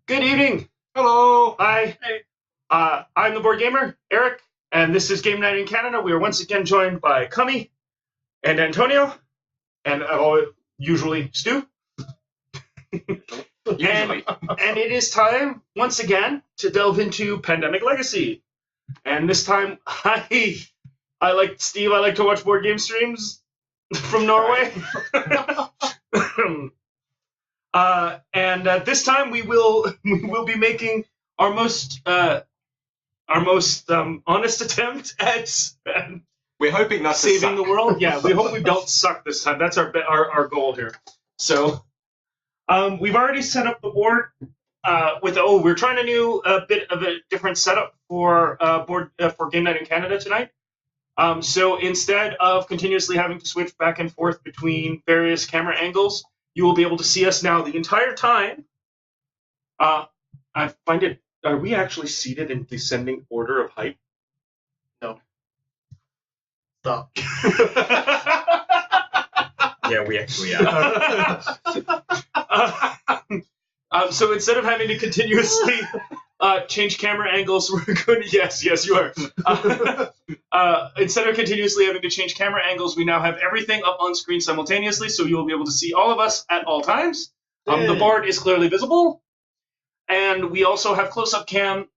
Good evening. Hello. Hi. Hey. I'm the board gamer, Eric, and this is Game Night in Canada. We are once again joined by Cummy and Antonio, and usually Stu. Usually. And it is time once again to delve into Pandemic Legacy. And this time, I like Steve. I like to watch board game streams from Norway. And this time we will be making our most honest attempt at We're hoping not saving to the world. Yeah, we hope we don't suck this time. That's our goal here. So we've already set up the board we're trying a new bit of a different setup for board for Game Night in Canada tonight. So instead of continuously having to switch back and forth between various camera angles, you will be able to see us now the entire time. I find it. Are we actually seated in descending order of height? No. Stop. Yeah, we actually are. So instead of having to continuously change camera angles, we're going to... Yes, you are. Instead of continuously having to change camera angles, we now have everything up on screen simultaneously, so you will be able to see all of us at all times. The board is clearly visible. And we also have close-up cam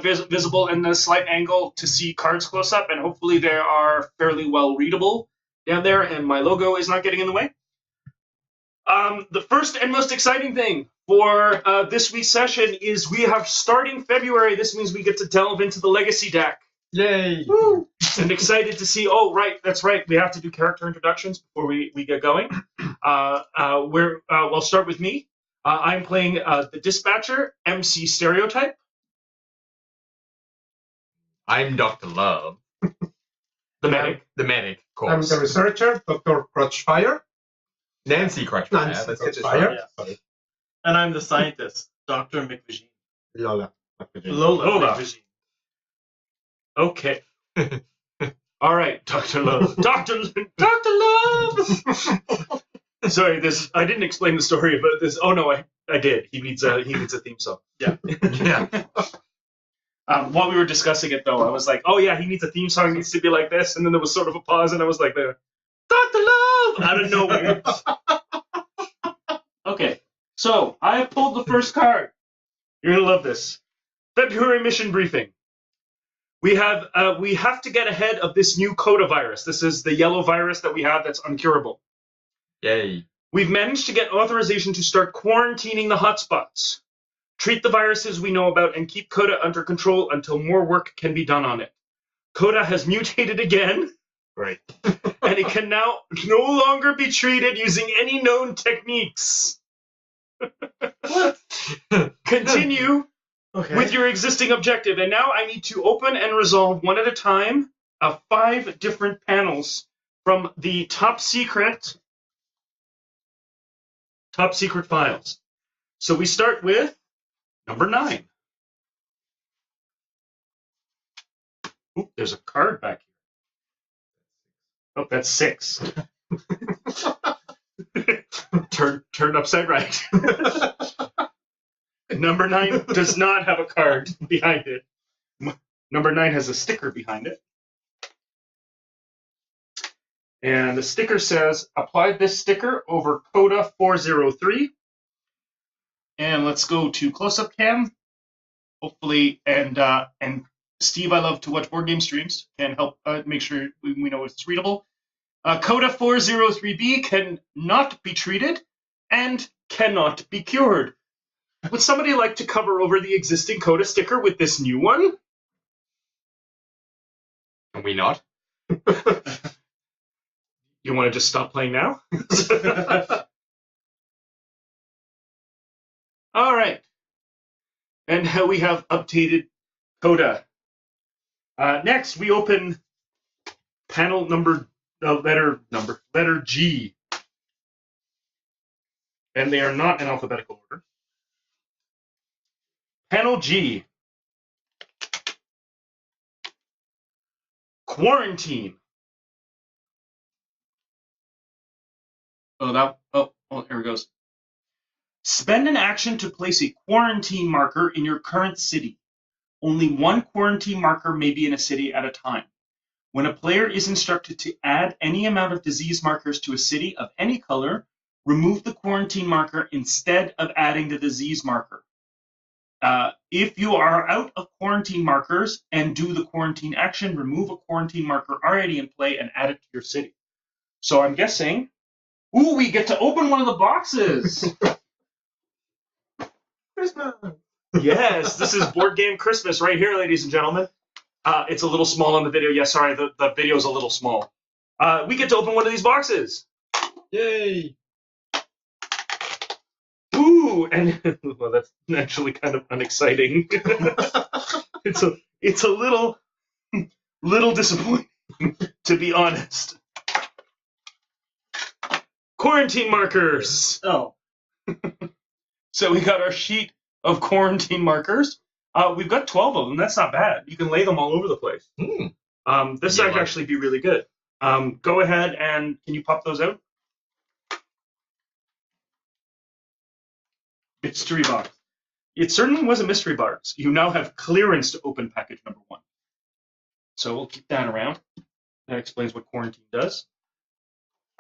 visible in the slight angle to see cards close-up, and hopefully they are fairly well readable down there, and my logo is not getting in the way. The first and most exciting thing for this week's session is we have, starting February, this means we get to delve into the Legacy deck. Yay! Woo! And excited to see, that's right, we have to do character introductions before we get going. We'll start with me. I'm playing the Dispatcher, MC Stereotype. I'm Dr. Love. The Medic. The medic, of course. I'm the researcher, Dr. Crutchfire. Nancy Crutchfire. Nancy Let's get this Crutchfire. right. Yeah. Sorry. And I'm the scientist, Dr. McVision. Lola. Lola. McVision. Okay. All right, Dr. Love. Dr. Love! Sorry, I didn't explain the story about this. Oh no, I did. He needs a theme song. Yeah. Yeah. While we were discussing it though, I was like, oh yeah, he needs a theme song, it needs to be like this, and then there was sort of a pause, and I was like, Dr. Love! Out of nowhere. Okay, so I have pulled the first card. You're gonna love this. February mission briefing. We have to get ahead of this new Coda virus. This is the yellow virus that we have that's uncurable. Yay. We've managed to get authorization to start quarantining the hotspots. Treat the viruses we know about and keep Coda under control until more work can be done on it. Coda has mutated again. Great. And it can now no longer be treated using any known techniques. What? Continue Okay. with your existing objective. And now I need to open and resolve one at a time 5 different panels from the top secret files. So we start with number 9. Oop, there's a card back here. Oh, that's 6. Turn upside right. Number 9 does not have a card behind it. Number 9 has a sticker behind it. And the sticker says, apply this sticker over Coda 403. And let's go to close-up cam. Hopefully, and Steve, I love to watch board game streams, can help make sure we know it's readable. Coda 403B cannot be treated and cannot be cured. Would somebody like to cover over the existing Coda sticker with this new one? Can we not? You want to just stop playing now? All right. And now we have updated Coda. Next, we open panel letter G. And they are not in alphabetical order. Panel G. Quarantine. Oh, here it goes. Spend an action to place a quarantine marker in your current city. Only one quarantine marker may be in a city at a time. When a player is instructed to add any amount of disease markers to a city of any color, remove the quarantine marker instead of adding the disease marker. If you are out of quarantine markers and do the quarantine action, remove a quarantine marker already in play and add it to your city. So I'm guessing, ooh, we get to open one of the boxes. Christmas. Yes, this is Board Game Christmas right here, ladies and gentlemen. It's a little small on the video. Yeah, sorry, the video's a little small. We get to open one of these boxes. Yay! Ooh, and well, that's actually kind of unexciting. it's a little disappointing, to be honest. Quarantine markers. Oh. So we got our sheet of quarantine markers. We've got 12 of them. That's not bad. You can lay them all over the place. This Yeah, might actually be really good. Go ahead and can you pop those out? Mystery box. It certainly was a mystery box. You now have clearance to open package number 1. So we'll keep that around. That explains what quarantine does.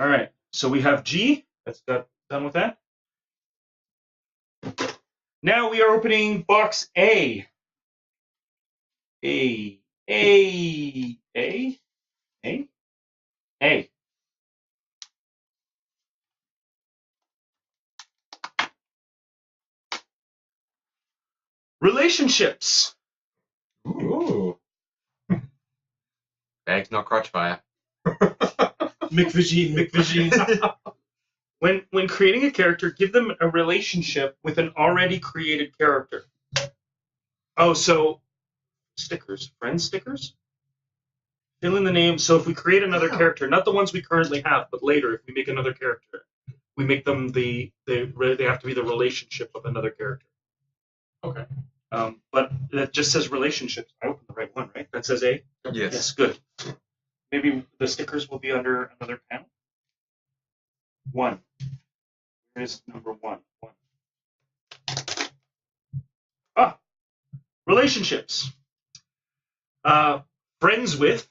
All right. So we have G. That's done with that. Now we are opening box A. A. Relationships. Ooh. Bag's not crotch fire. McVagine. When creating a character, give them a relationship with an already created character. Oh, so stickers, friend stickers? Fill in the name. So if we create another character, not the ones we currently have, but later, if we make another character, we make them they have to be the relationship of another character. Okay. But that just says relationships. I opened the right one, right? That says A? Yes. Yes, good. Maybe the stickers will be under another panel. 1. Here's number 1. Relationships. Friends with.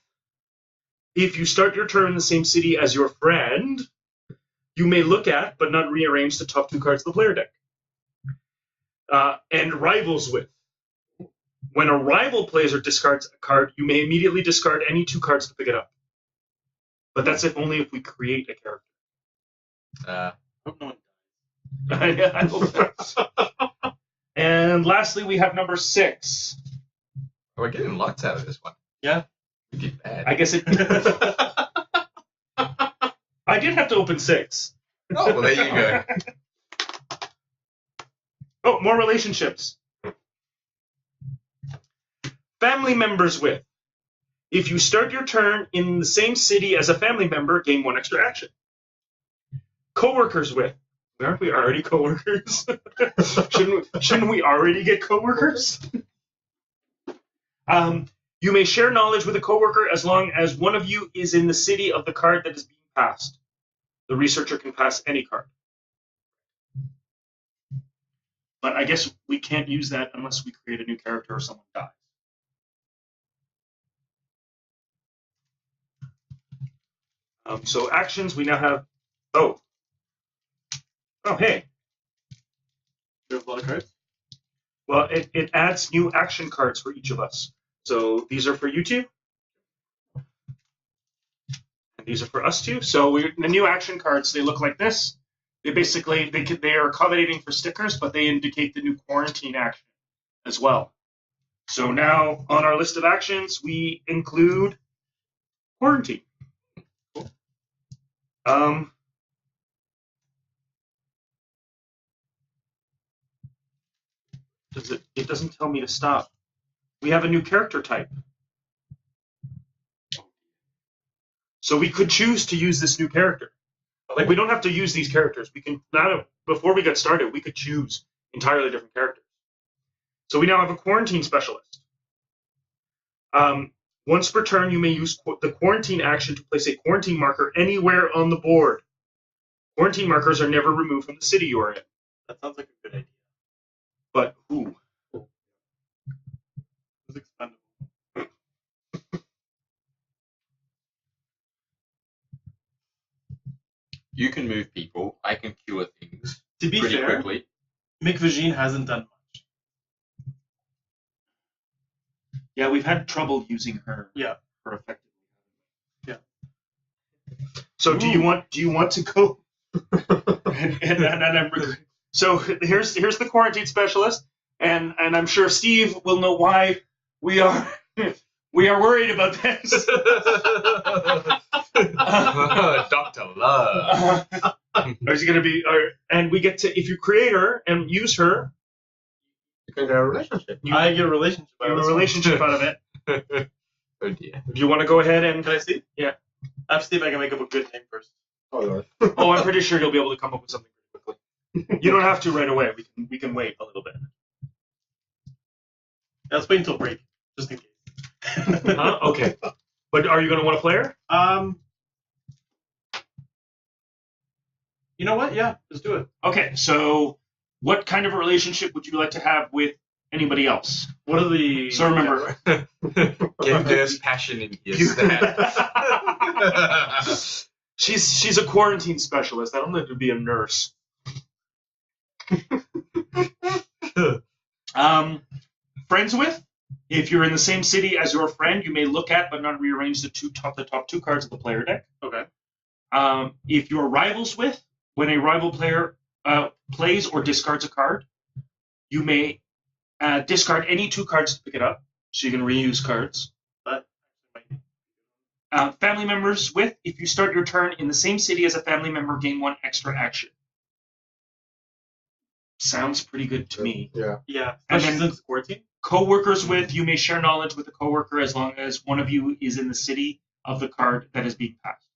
If you start your turn in the same city as your friend, you may look at, but not rearrange, the top 2 cards of the player deck. And rivals with. When a rival plays or discards a card, you may immediately discard any 2 cards to pick it up. But that's only if we create a character. I hope not. And lastly, we have number 6. We're getting lots out of this one. Yeah. We did bad. I guess it. I did have to open 6. Oh, well, there you go. Oh, more relationships. Family members with. If you start your turn in the same city as a family member, gain 1 extra action. Coworkers with. Aren't we already coworkers? Shouldn't we already get coworkers? You may share knowledge with a coworker as long as one of you is in the city of the card that is being passed. The researcher can pass any card. But I guess we can't use that unless we create a new character or someone dies. So actions, we now have... Oh, hey. You have a lot of cards? Well, it adds new action cards for each of us. So these are for you two. And these are for us two. So the new action cards, they look like this. They basically, they are accommodating for stickers, but they indicate the new quarantine action as well. So now on our list of actions, we include quarantine. It doesn't tell me to stop. We have a new character type. So we could choose to use this new character. Like, we don't have to use these characters. We can, before we get started, we could choose entirely different characters. So we now have a quarantine specialist. Once per turn, you may use the quarantine action to place a quarantine marker anywhere on the board. Quarantine markers are never removed from the city you are in. That sounds like a good idea. But who? It's expendable. You can move people. I can cure things To be pretty fair, quickly. Mick Vagine hasn't done much. Yeah, we've had trouble using her. Yeah. For effectively. Yeah. So do you want to go? and so here's the quarantine specialist, and I'm sure Steve will know why we are worried about this. Dr. Love. Is he going to be? And we get to, if you create her and use her, You can get a relationship. I get a relationship you out have of a this. relationship out of it. Oh dear. If you want to go ahead and Can I see? Yeah. I have to see if I can make up a good name first. Oh, Lord. oh, I'm pretty sure you'll be able to come up with something pretty quickly. You don't have to right away. We can wait a little bit. Let's wait until break, just in case. Okay. But are you going to want to play her? You know what? Yeah, let's do it. Okay. So, what kind of a relationship would you like to have with anybody else? What are the? So remember, Get nurse passion in here, Stan. she's a quarantine specialist. I don't need to be a nurse. Friends with? If you're in the same city as your friend, you may look at but not rearrange the top two cards of the player deck. Okay. If you're rivals with, when a rival player plays or discards a card, you may discard any 2 cards to pick it up, so you can reuse cards. Family members with, if you start your turn in the same city as a family member, gain 1 extra action. Sounds pretty good to me. Yeah. Yeah. And Especially then- since quarantine. Co-workers with, you may share knowledge with a coworker as long as one of you is in the city of the card that is being passed.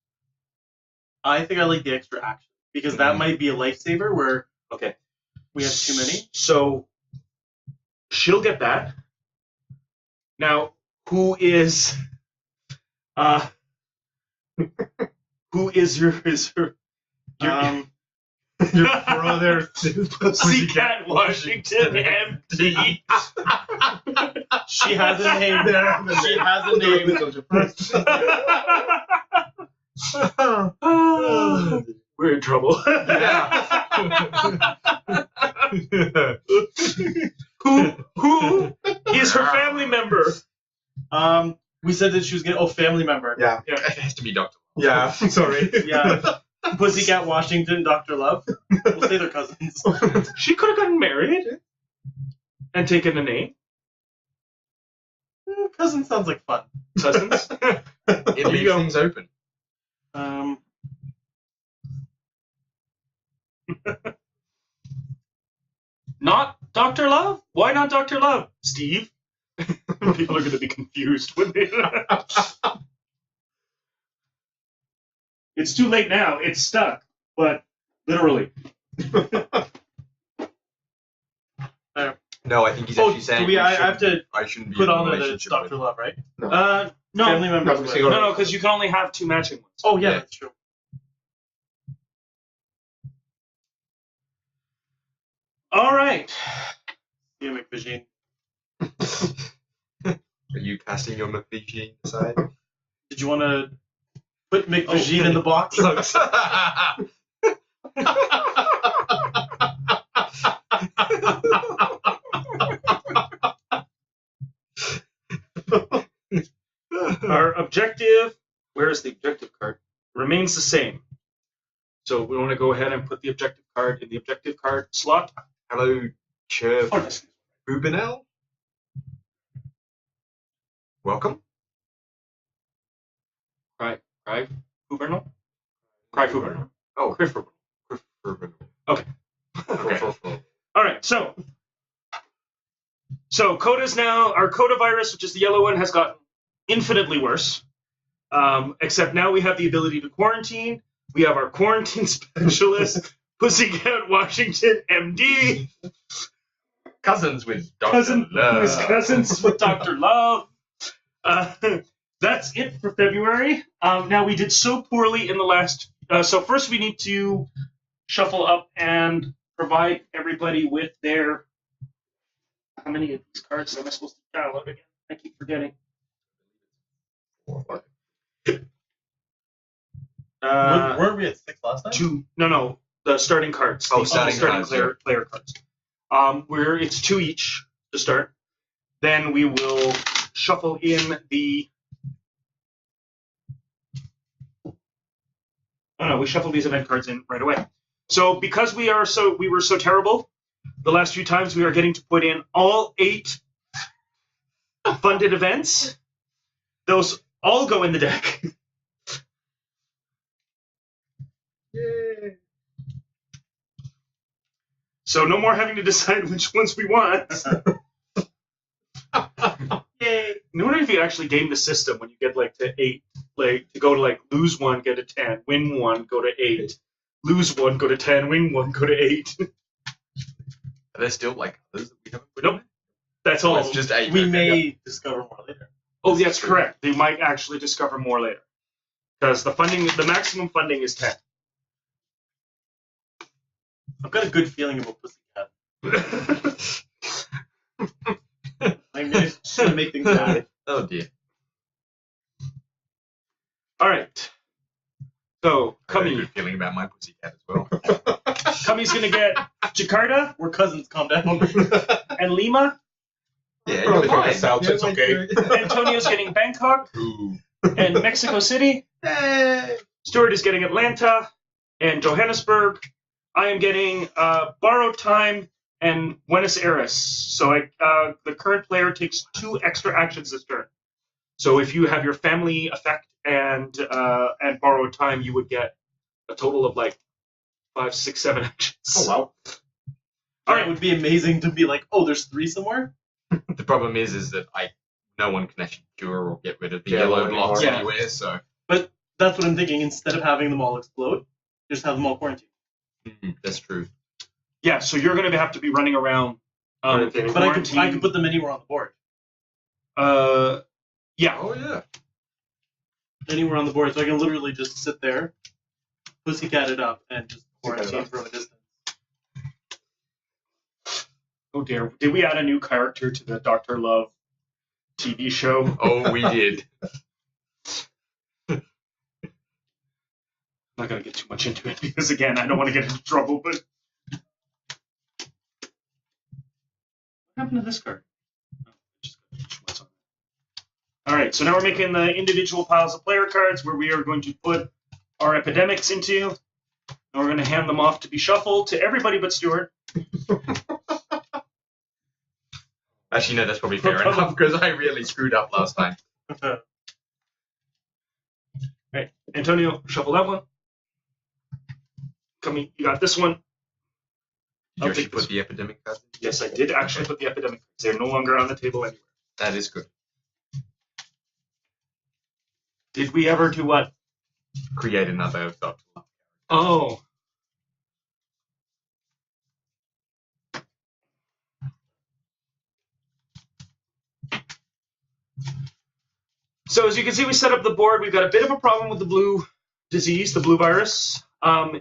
I think I like the extra action because that might be a lifesaver where Okay. we have too many. So she'll get that. Now, who is your Your brother. Pussycat Washington MD? She has a name. She has a name. We're in trouble. Who is her family member? We said that she was getting family member. Yeah. It has to be Dr. Yeah. Sorry. Yeah. Pussycat Washington, Dr. Love. We'll say they're cousins. She could have gotten married and taken a name. Cousin sounds like fun. Cousins. It leaves things open. Not Dr. Love? Why not Dr. Love? Steve? People are going to be confused with it. It's too late now. It's stuck. But literally. No, I think he's Oh, actually saying I have to I shouldn't be put in a on there that it's relationship Dr. with. Love, right? No. Family members. No, with. single- No, because you can only have 2 matching ones. Oh, yeah, Yeah. that's true. All right. Yeah, McVision. Are you casting your McVision aside? Did you want to put McVision in the box? Our objective, where's the objective card? Remains the same. So we want to go ahead and put the objective card in the objective card slot. Hello, Chair Oh, that's Rubinell. Welcome. Cry Fubernal? Cry Fubernal. Oh, Cry Fubernal. Rubinell. Okay. Okay. All right, so Coda's now, our Coda virus, which is the yellow one, has gotten infinitely worse. Except now we have the ability to quarantine. We have our quarantine specialist, Pussycat Washington, MD. Cousins with Dr. Love. Cousins with Dr. Love. That's it for February. Now we did so poorly in the last. So first we need to shuffle up and provide everybody with their. How many of these cards am I supposed to download again? I keep forgetting. Weren't we at 6 last time? 2. No. The starting cards. Oh, The starting cards, player cards. Where it's 2 each to start. Then we will shuffle in the. Oh no, we shuffle these event cards in right away. So because we were so terrible, the last few times we are getting to put in all 8 funded events. Those all go in the deck. Yay. So no more having to decide which ones we want. Yay! I wonder if you actually game the system when you get like to 8, like to go to like lose 1, get to 10, win 1, go to 8, lose 1, go to 10, win 1, go to 8. Are there still like others that we haven't put Nope. in? That's Oh, all. it's just 8. We okay. may discover more later. Oh, that's correct. They might actually discover more later. Because the maximum funding is 10. I've got a good feeling about Pussycat. I'm just gonna make things bad. Oh dear. All right. So, I have a Cummy. good feeling about my pussycat as well. Cummy's going to get Jakarta We're cousins, calm down. and Lima. Yeah, Probably you're from the fine. south, so it's okay. Antonio's getting Bangkok Ooh. and Mexico City. Hey. Stuart is getting Atlanta and Johannesburg. I am getting Borrowed Time and Buenos Aires. So the current player takes 2 extra actions this turn. So if you have your family effect and Borrowed Time, you would get a total of like 5, 6, 7 actions. Oh wow. All It right. would be amazing to be like, oh, there's 3 somewhere? The problem is that no one can actually cure or get rid of the Yellow yellow blocks anymore. anywhere, so That's what I'm thinking. Instead of having them all explode, just have them all quarantined. that's true. Yeah, so you're going to have to be running around. Quarantining. But I quarantine. could put them anywhere on the board. Yeah. Oh yeah. Anywhere on the board. So I can literally just sit there, pussycat it up, and just Pussycat it quarantine up. from a distance. Oh dear. Did we add a new character to the Dr. Love TV show? Oh, we did. I'm not going to get too much into it because, again, I don't want to get into trouble, but. What happened to this card? Oh, just got what's on it. All right, so now we're making the individual piles of player cards where we are going to put our epidemics into. And we're going to hand them off to be shuffled to everybody but Stuart. Actually, no, that's probably fair enough because I really screwed up last time. Right, Antonio, shuffle that one. Come, you got this one. Did I'll you actually take this put the epidemic cards in? Yes, I did actually put the epidemic cards. They're no longer on the table anywhere. That is good. Did we ever do what? Create another Dr. Love. Oh. So as you can see, we set up the board. We've got a bit of a problem with the blue disease, the blue virus.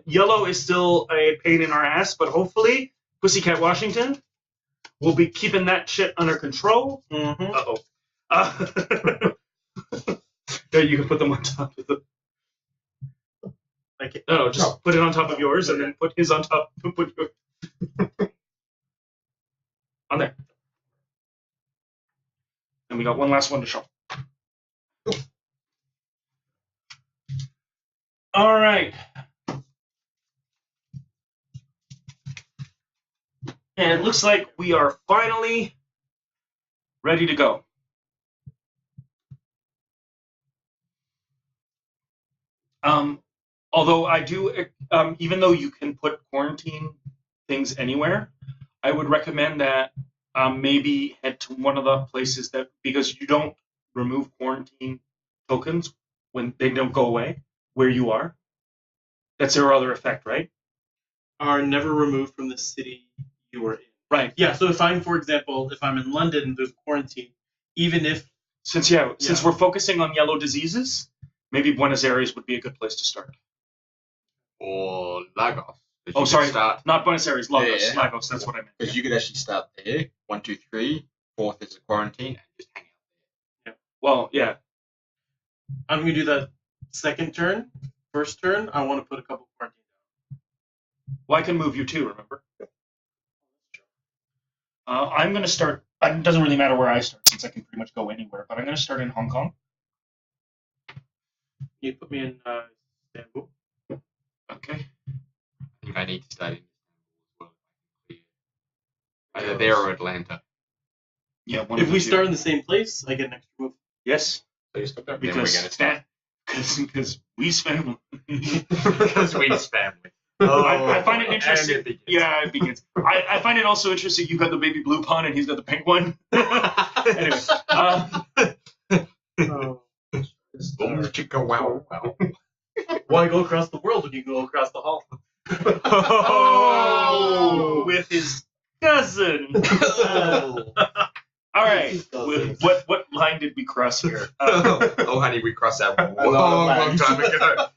Yellow is still a pain in our ass, but hopefully Pussycat Washington will be keeping that shit under control. Mm-hmm. There, you can put them on top of the. No, just put it on top of yours, and then put his on top. Put your... on there. And we got one last one to shuffle. All right. And it looks like we are finally ready to go. Although I do, even though you can put quarantine things anywhere, I would recommend that maybe head to one of the places that, because you don't remove quarantine tokens when they don't go away where you are. That's their other effect, right? Are never removed from the city you were in. Right. Yeah, so if I'm, for example, if I'm in London and there's quarantine, even if... Since we're focusing on yellow diseases, maybe Buenos Aires would be a good place to start. Or Lagos. 'Cause Oh, you could sorry. Start Not Buenos Aires, Lagos. Yeah. Lagos, that's what I meant. because you could actually start there. 1, 2, 3. Fourth is a quarantine, and just hang out. Well, yeah. I'm gonna do that second turn. First turn, I want to put a couple quarantine down. Well, I can move you too, remember? I'm going to start. It doesn't really matter where I start since I can pretty much go anywhere, but I'm going to start in Hong Kong. You put me in Istanbul. Okay. I think I need to start in Istanbul as well. Either there or Atlanta. Yeah. One If of we the two. start in the same place, I get an extra move. Yes. So you stop there. Then we're Because gonna start. because we's family. Because we's family. I find it and interesting. it begins. Yeah, it begins. I find it also interesting. You've got the baby blue pun and he's got the pink one. Anyway, Oh. Boom, chicka, wow, wow. Why go across the world when you go across the hall? oh, with his cousin. All right. What line did we cross here? Oh, honey, we crossed that A lot of long time ago.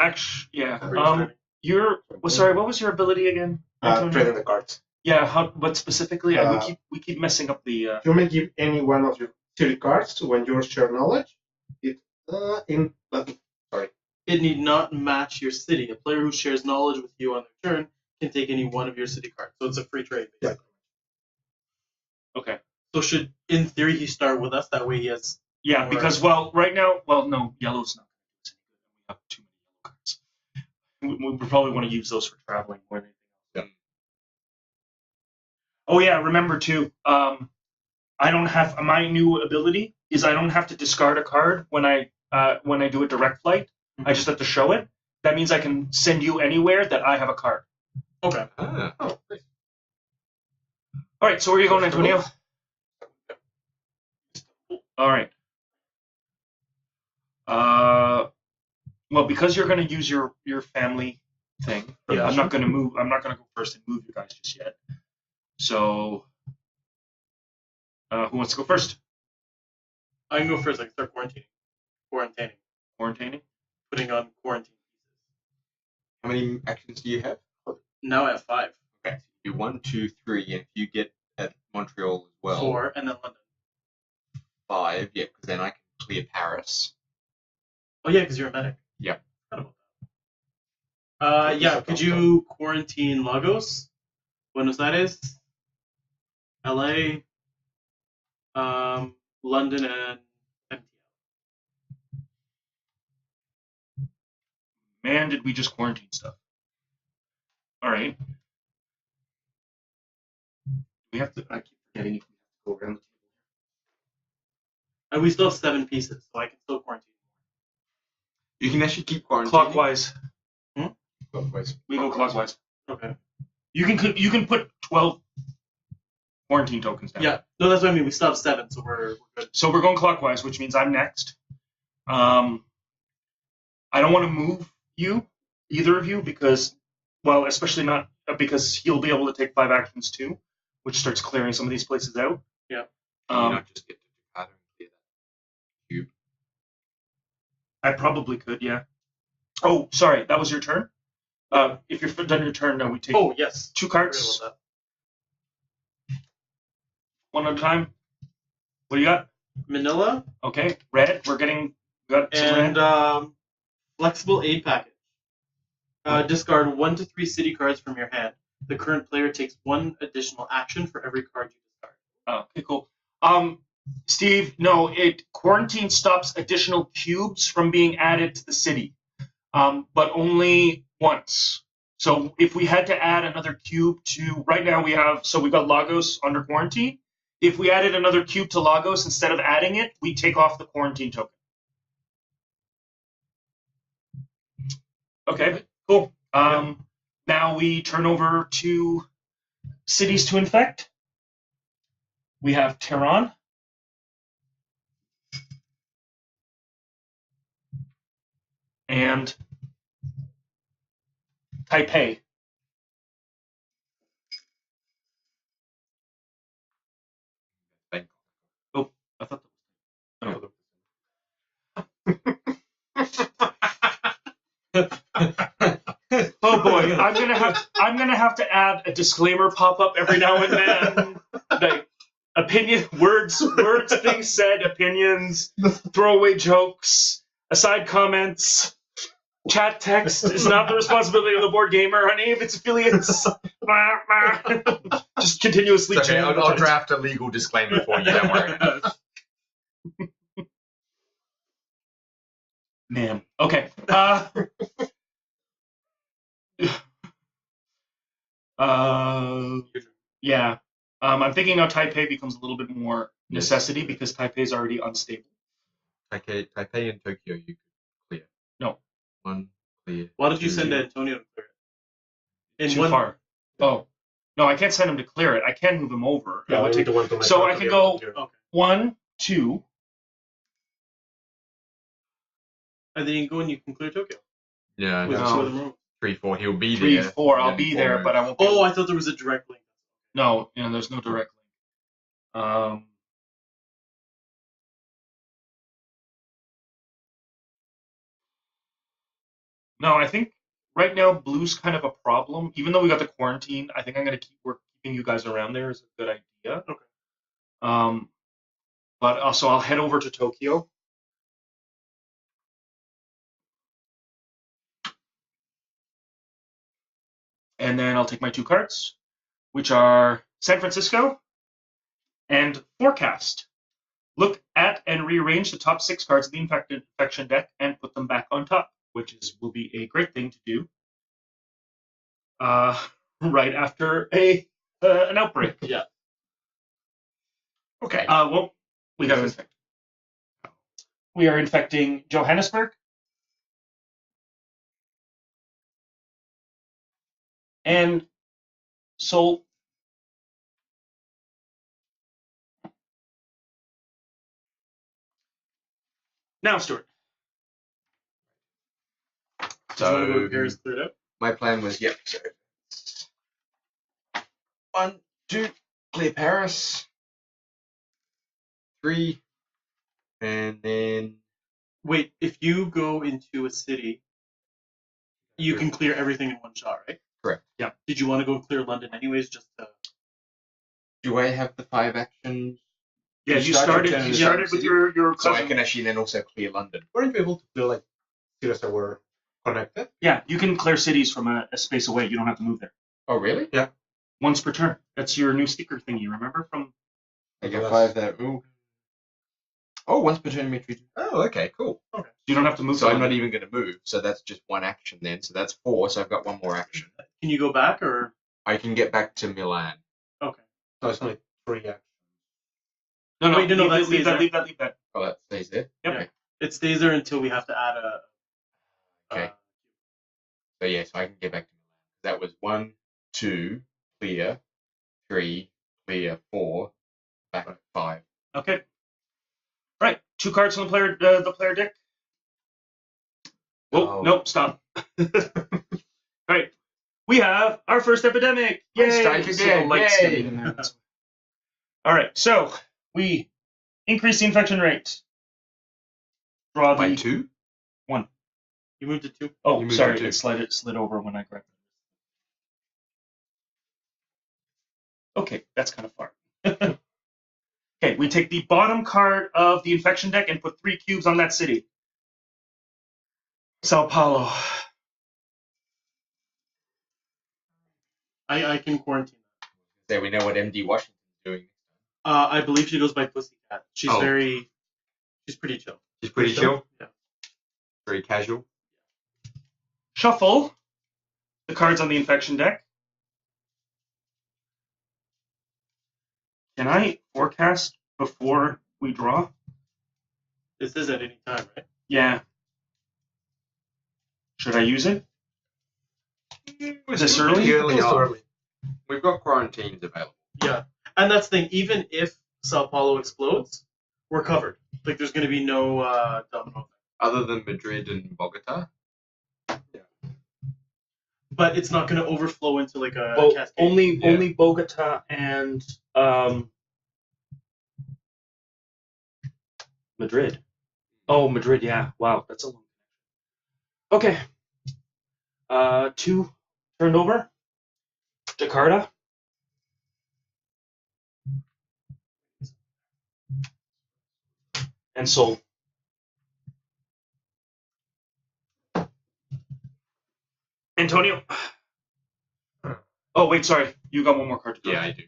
Actually, yeah. Pretty Sorry. What was your ability again? Antonio? Trading the cards. Yeah. But specifically, we keep messing up the. You may give any one of your city cards when you share knowledge. It need not match your city. A player who shares knowledge with you on their turn can take any one of your city cards. So it's a free trade, basically. Okay. So should, in theory, he start with us? That way he has... Yeah, Right. because right now, no, yellow's not. We have too many yellow cards. We probably want to use those for traveling more than anything else. Oh yeah, remember too. I don't have my new ability is I don't have to discard a card when I do a direct flight. I just have to show it. That means I can send you anywhere that I have a card. Okay. Ah. Oh, nice. All right, so where are you going, Antonio? All right. Well, because you're going to use your family thing, Yeah. I'm not going to move. I'm not going to go first and move you guys just yet. So, who wants to go first? I can go first. I can start quarantining. Quarantining. Putting on quarantine pieces. How many actions do you have? Now I have 5. Okay, so you do 1, 2, 3, and if you get at Montreal as well. 4, and then London. 5, yeah, because then I can clear Paris. Oh yeah, because you're a medic. Yep. Forgot about that. Yeah, could you quarantine Lagos, Buenos Aires, LA, London, and MTL? Man, did we just quarantine stuff? All right. We have to. I keep forgetting if we have to go around the table. And we still have 7 pieces, so I can still quarantine. You can actually keep quarantining. Clockwise. Clockwise. We go clockwise. Okay. You can put 12 quarantine tokens down. Yeah. No, that's what I mean. We still have 7, so we're good. So we're going clockwise, which means I'm next. I don't want to move you, either of you, because, well, especially not because he'll be able to take 5 actions too, which starts clearing some of these places out. Yeah. Can you not just get to Jakarta and clear that cube? I probably could, yeah. Oh, sorry, that was your turn? If you're done your turn, no, we take Oh, yes. 2 I forgot cards, about one at a time. What do you got? that. Manila Okay, red. We got some red. and flexible aid package. Discard 1 to 3 city cards from your hand. The current player takes 1 additional action for every card you discard. Oh, okay, cool. Steve, no, quarantine stops additional cubes from being added to the city, but only once. So if we had to add another cube to, right now we've got Lagos under quarantine. If we added another cube to Lagos, instead of adding it, we take off the quarantine token. Okay, cool. Now we turn over to cities to infect. We have Tehran. And Taipei. Oh, I thought that was. I'm gonna have to add a disclaimer pop up every now and then. Like words, things said, opinions, throwaway jokes, aside comments. Chat text is not the responsibility of the board gamer or any of its affiliates. Just continuously. It's okay, I'll draft a legal disclaimer for you. Don't worry. Man. Okay. Yeah. I'm thinking now Taipei becomes a little bit more necessity because Taipei is already unstable. Taipei and Tokyo, you could clear. No. One clear. Why don't you send Antonio to clear it? Too far. Oh. No, I can't send him to clear it. I can move him over. Yeah, I so I can go Okay. 1, 2. And then you can go and you can clear Tokyo. Yeah, With no. two of them removed. 3, 4. He'll be 3, there. 4. I'll Then be 4 there, moves. but I won't. Be Oh, I thought there was a direct link. No, there's no direct link. No, I think right now blue's kind of a problem. Even though we got the quarantine, I think I'm gonna keeping you guys around there is a good idea. Okay. But also I'll head over to Tokyo. And then I'll take my 2 cards, which are San Francisco and Forecast. Look at and rearrange the top 6 cards of the infection deck and put them back on top, which will be a great thing to do right after an outbreak. Yeah. Okay. Well, we got to infect. We are infecting Johannesburg and Seoul. Now, Stuart. Do you want to go So to Paris cleared out? my plan was, so 1, 2, clear Paris. 3, and then Wait, if you go into a city, you can clear everything in one shot, right? Correct. Yeah. Did you want to go clear London anyways, just to... do I have the 5 actions? Yeah, you started with your So cousin. I can actually then also clear London. Weren't you able to do like cities that were connected? Yeah, you can clear cities from a space away. You don't have to move there. Oh, really? Yeah. Once per turn. That's your new sticker thingy, remember? From I get 5 there. Ooh. Oh, once per turn, retreat. Oh, okay, cool. Okay. You don't have to move. So I'm not even going to move. So that's just 1 action then. So that's 4. So I've got 1 more action. Can you go back, or...? I can get back to Milan. Okay. So it's only 3 actions. No, Wait, no, that leave stays leave that. Oh, that stays there? Yep. Okay. It stays there until we have to add a... Okay. So yeah, so I can get back to Milan. That was 1, 2, clear, 3, clear, 4, back at 5. Okay. Right. 2 cards from the player deck. Oh, nope, stop. Right. We have our first epidemic. Yay! Strike again. Yay! All right. So we increase the infection rate. Draw By the 2? 1. You moved to 2? Oh, You moved sorry. to 2. It slid over when I grabbed it. Okay, that's kind of far. Okay, we take the bottom card of the infection deck and put 3 cubes on that city. Sao Paulo. I can quarantine that. So we know what MD Washington's doing. I believe she goes by Pussycat. She's she's pretty chill. She's pretty chill? Yeah. Very casual. Shuffle the cards on the infection deck. Can I forecast before we draw? This is at any time, right? Yeah. Should I use it? Is this early? Early It's on. early. We've got quarantines available. Yeah. And that's the thing, even if Sao Paulo explodes, we're covered. Like, there's going to be no domino effect. Other than Madrid and Bogota. But it's not going to overflow into, like, a cascade. Only Bogota and Madrid. Oh, Madrid, yeah. Wow, that's a long. Okay. 2, turned over. Jakarta. And sold. Antonio. Oh, wait, sorry. You got one more card to draw. Yeah, I do.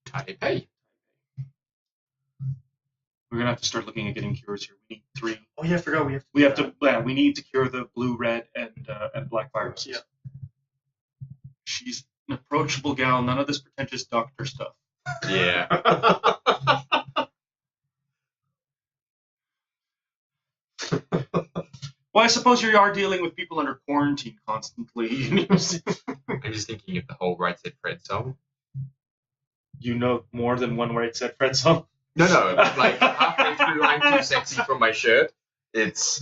Taipei. We're gonna have to start looking at getting cures here. We need 3. Oh yeah, I forgot we have to. We have to. Yeah, we need to cure the blue, red, and black viruses. Yeah. She's an approachable gal. None of this pretentious doctor stuff. Yeah. Well, I suppose you are dealing with people under quarantine constantly. I'm just thinking of the whole Right Said Fred song. You know more than one Right Said Fred song. No, like halfway through, I'm too sexy for my shirt. It's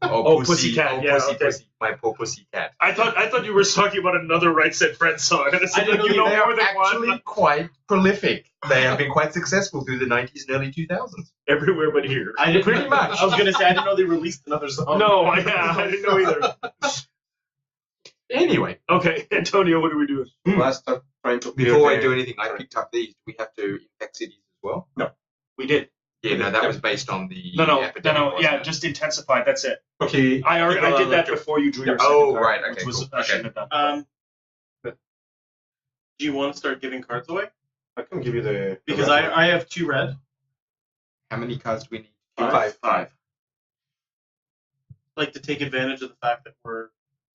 Oh, Pussycat, oh, yeah, pussy, okay. pussy, my poor pussy cat. I thought you were talking about another Right Said Fred song. And I didn't know you know they more are than actually one. quite prolific. They have been quite successful through the 90s and early 2000s. Everywhere but here. I didn't, Pretty much. I was gonna say I didn't know they released another song. No, I didn't know either. Anyway, Okay, Antonio, what are we doing? Last time trying to clear before I the- do anything, I picked up these. Do we have to infect cities as well? We did. Yeah, no, that was based on the No, epidemic. wasn't yeah, it? just intensified. That's it. Okay. I did that before you drew your second Oh, card, right, okay, which was cool, I shouldn't have done. Do you want to start giving cards away? I can give you the Because the red one. I have 2 red. How many cards do we need? 5. Like to take advantage of the fact that we're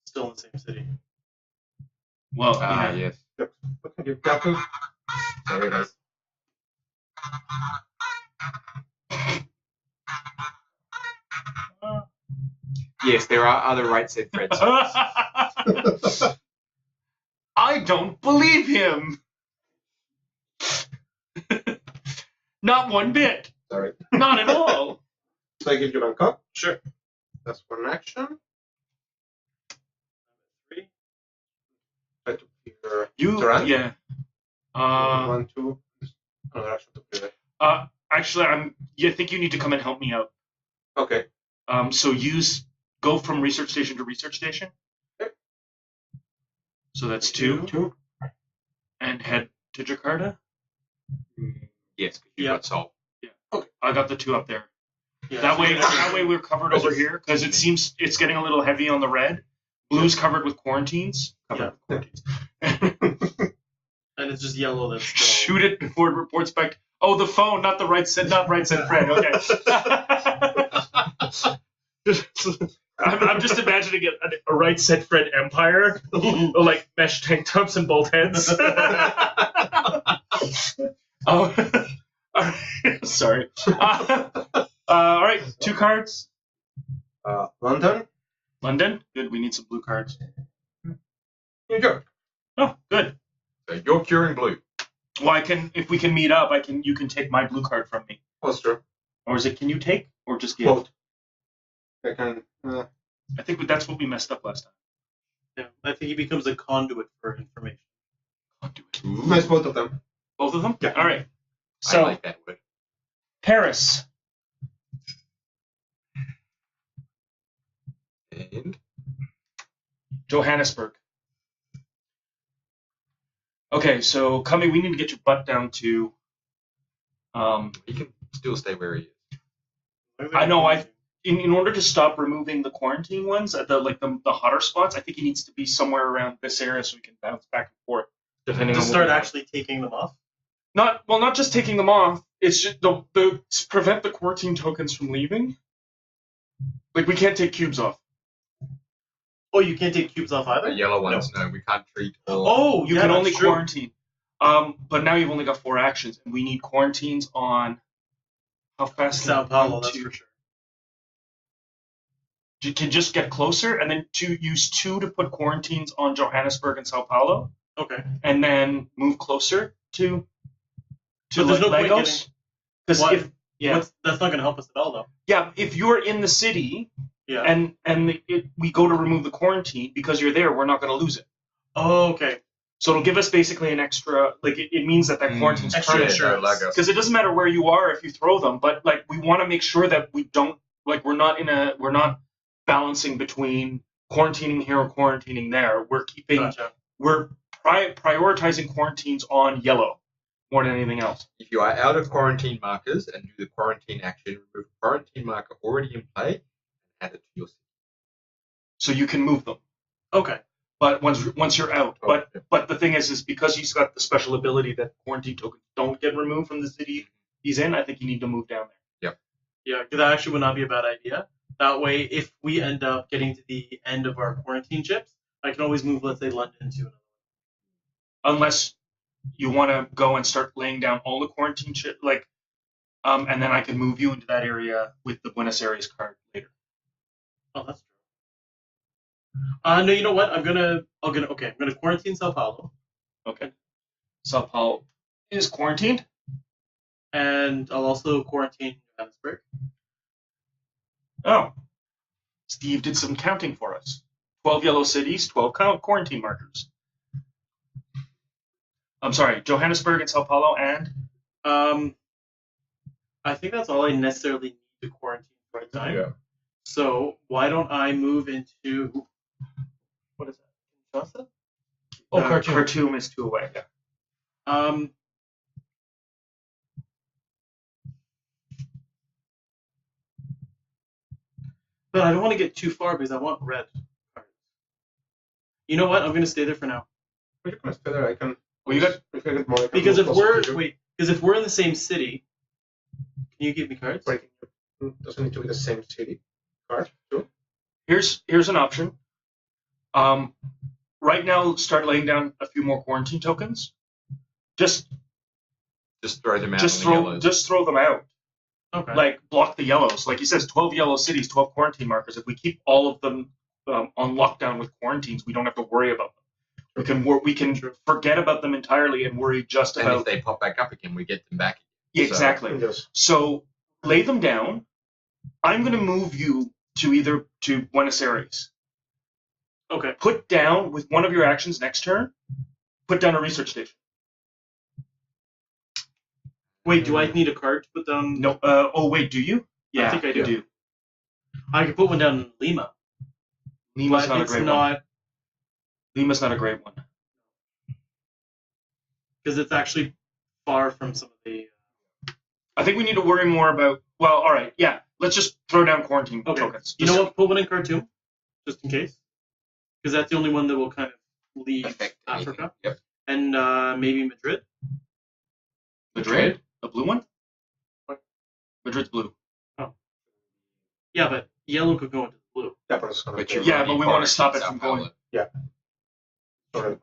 still in the same city. Well, Ah, yeah. yes. I can give Gaku. There it is. Yes, there are other Right Said Fred songs. I don't believe him. Not one bit. Sorry. Not at all. So I give you one card. Sure. That's one action. 3. Try to clear You, Duran. yeah. 1, 2. Another action to clear it. Actually, I think you need to come and help me out. Okay. So go from research station to research station. Okay. So that's 2, 2. and head to Jakarta. Yes, because you Yeah. got Sol. I got the 2 up there. Yeah. That way we're covered over here because it seems it's getting a little heavy on the red. Blue's covered with quarantines. Covered with quarantines. And it's just yellow that's still... Shoot it before it reports back. Oh, the phone, not Right Said Fred. Okay. I'm just imagining a Right Said Fred empire, like mesh tank tops and bolt heads. Oh, sorry. All right, 2 cards. London. London. Good. We need some blue cards. New York. Oh, good. So you're curing blue. Well, if we can meet up, you can take my blue card from me. Austria. Or is it, can you take or just give? Both. I can. I think that's what we messed up last time. Yeah, I think he becomes a conduit for information. Conduit. Nice, both of them. Both of them? Yeah. All right. I So, like that word. Paris. And Johannesburg. Okay, so Kami, we need to get your butt down to. he can still stay where he is. I know, in order to stop removing the quarantine ones at the hotter spots, I think he needs to be somewhere around this area so we can bounce back and forth depending To on what start we want. actually taking them off. Not just taking them off. It's just the prevent the quarantine tokens from leaving. Like we can't take cubes off. Oh, you can't take cubes off either? The yellow ones, no, we can't treat all. Oh, you Yeah, can that's only true. quarantine. But now you've only got 4 actions, and we need quarantines on. How fast? Sao can Paulo, one, that's two- for sure. You can just get closer, and then use 2 to put quarantines on Johannesburg and Sao Paulo, Okay. and then move closer to But there's no point Lagos. Because What? if That's not going to help us at all, though. if you're in the city Yeah. and we go to remove the quarantine because you're there, we're not going to lose it. Oh, okay. So it'll give us basically an extra. Like it means that quarantine's extra permanent. insurance. Lagos. Because it doesn't matter where you are if you throw them, but like we want to make sure that we don't we're not balancing between quarantining here or quarantining there. We're keeping Gotcha. we're prioritizing quarantines on yellow more than anything else. If you are out of quarantine markers and do the quarantine action, remove a quarantine marker already in play and add it to your city. So you can move them. Okay. But once you're out. Oh, yeah. But the thing is because he's got the special ability that quarantine tokens don't get removed from the city he's in, I think you need to move down there. Yeah, that actually would not be a bad idea. That way, if we end up getting to the end of our quarantine chips, I can always move, let's say, London to another one. Unless you want to go and start laying down all the quarantine shit, and then I can move you into that area with the Buenos Aires card later. Oh, that's true. No, you know what? I'm gonna quarantine Sao Paulo, Okay. Sao Paulo is quarantined. and I'll also quarantine Johannesburg. Oh. Steve did some counting for us. 12 yellow cities, 12 quarantine markers. I'm sorry, Johannesburg and Sao Paulo and? I think that's all I necessarily need to quarantine for a time. Yeah. So why don't I move into what is that? Kinshasa? Khartoum is 2 away. Yeah. But I don't want to get too far because I want red cards. You know what? I'm gonna stay there for now. But you can stay there. I can. Well, you got If I get more, I can Because move if closer to we're you. because if we're in the same city, can you give me cards? Wait, doesn't need to be the same city card too. here's an option. Right now, start laying down a few more quarantine tokens. Just throw them out on the yellows. just throw them out. Okay. Like block the yellows. Like he says, 12 yellow cities, 12 quarantine markers. If we keep all of them on lockdown with quarantines, we don't have to worry about them. We can forget about them entirely and worry just and about. if they pop back up again, we get them back. Yeah, exactly. Yes. So lay them down. I'm going to move you to Buenos Aires. Okay. Put down with one of your actions next turn. Put down a research station. Wait, do I need a card to put down? No. Wait. Do you? Yeah, I think I you do. do. I could put one down in Lima. Lima's But not a it's great not one. Lima's not a great one. because it's actually far from some of the. I think we need to worry more about. Well, all right. Yeah. Let's just throw down quarantine Okay. tokens. You know what? Put one in Khartoum, just in case, because that's the only one that will kind of leave Affect anything. Africa, Yep. and maybe Madrid. Madrid, a blue one. What? Madrid's blue. Yeah, but yellow could go into blue. Yeah, but it's gonna. But be- you're Yeah, running but we wanna quarantine stop it Sao from Paulo. going- Sorry.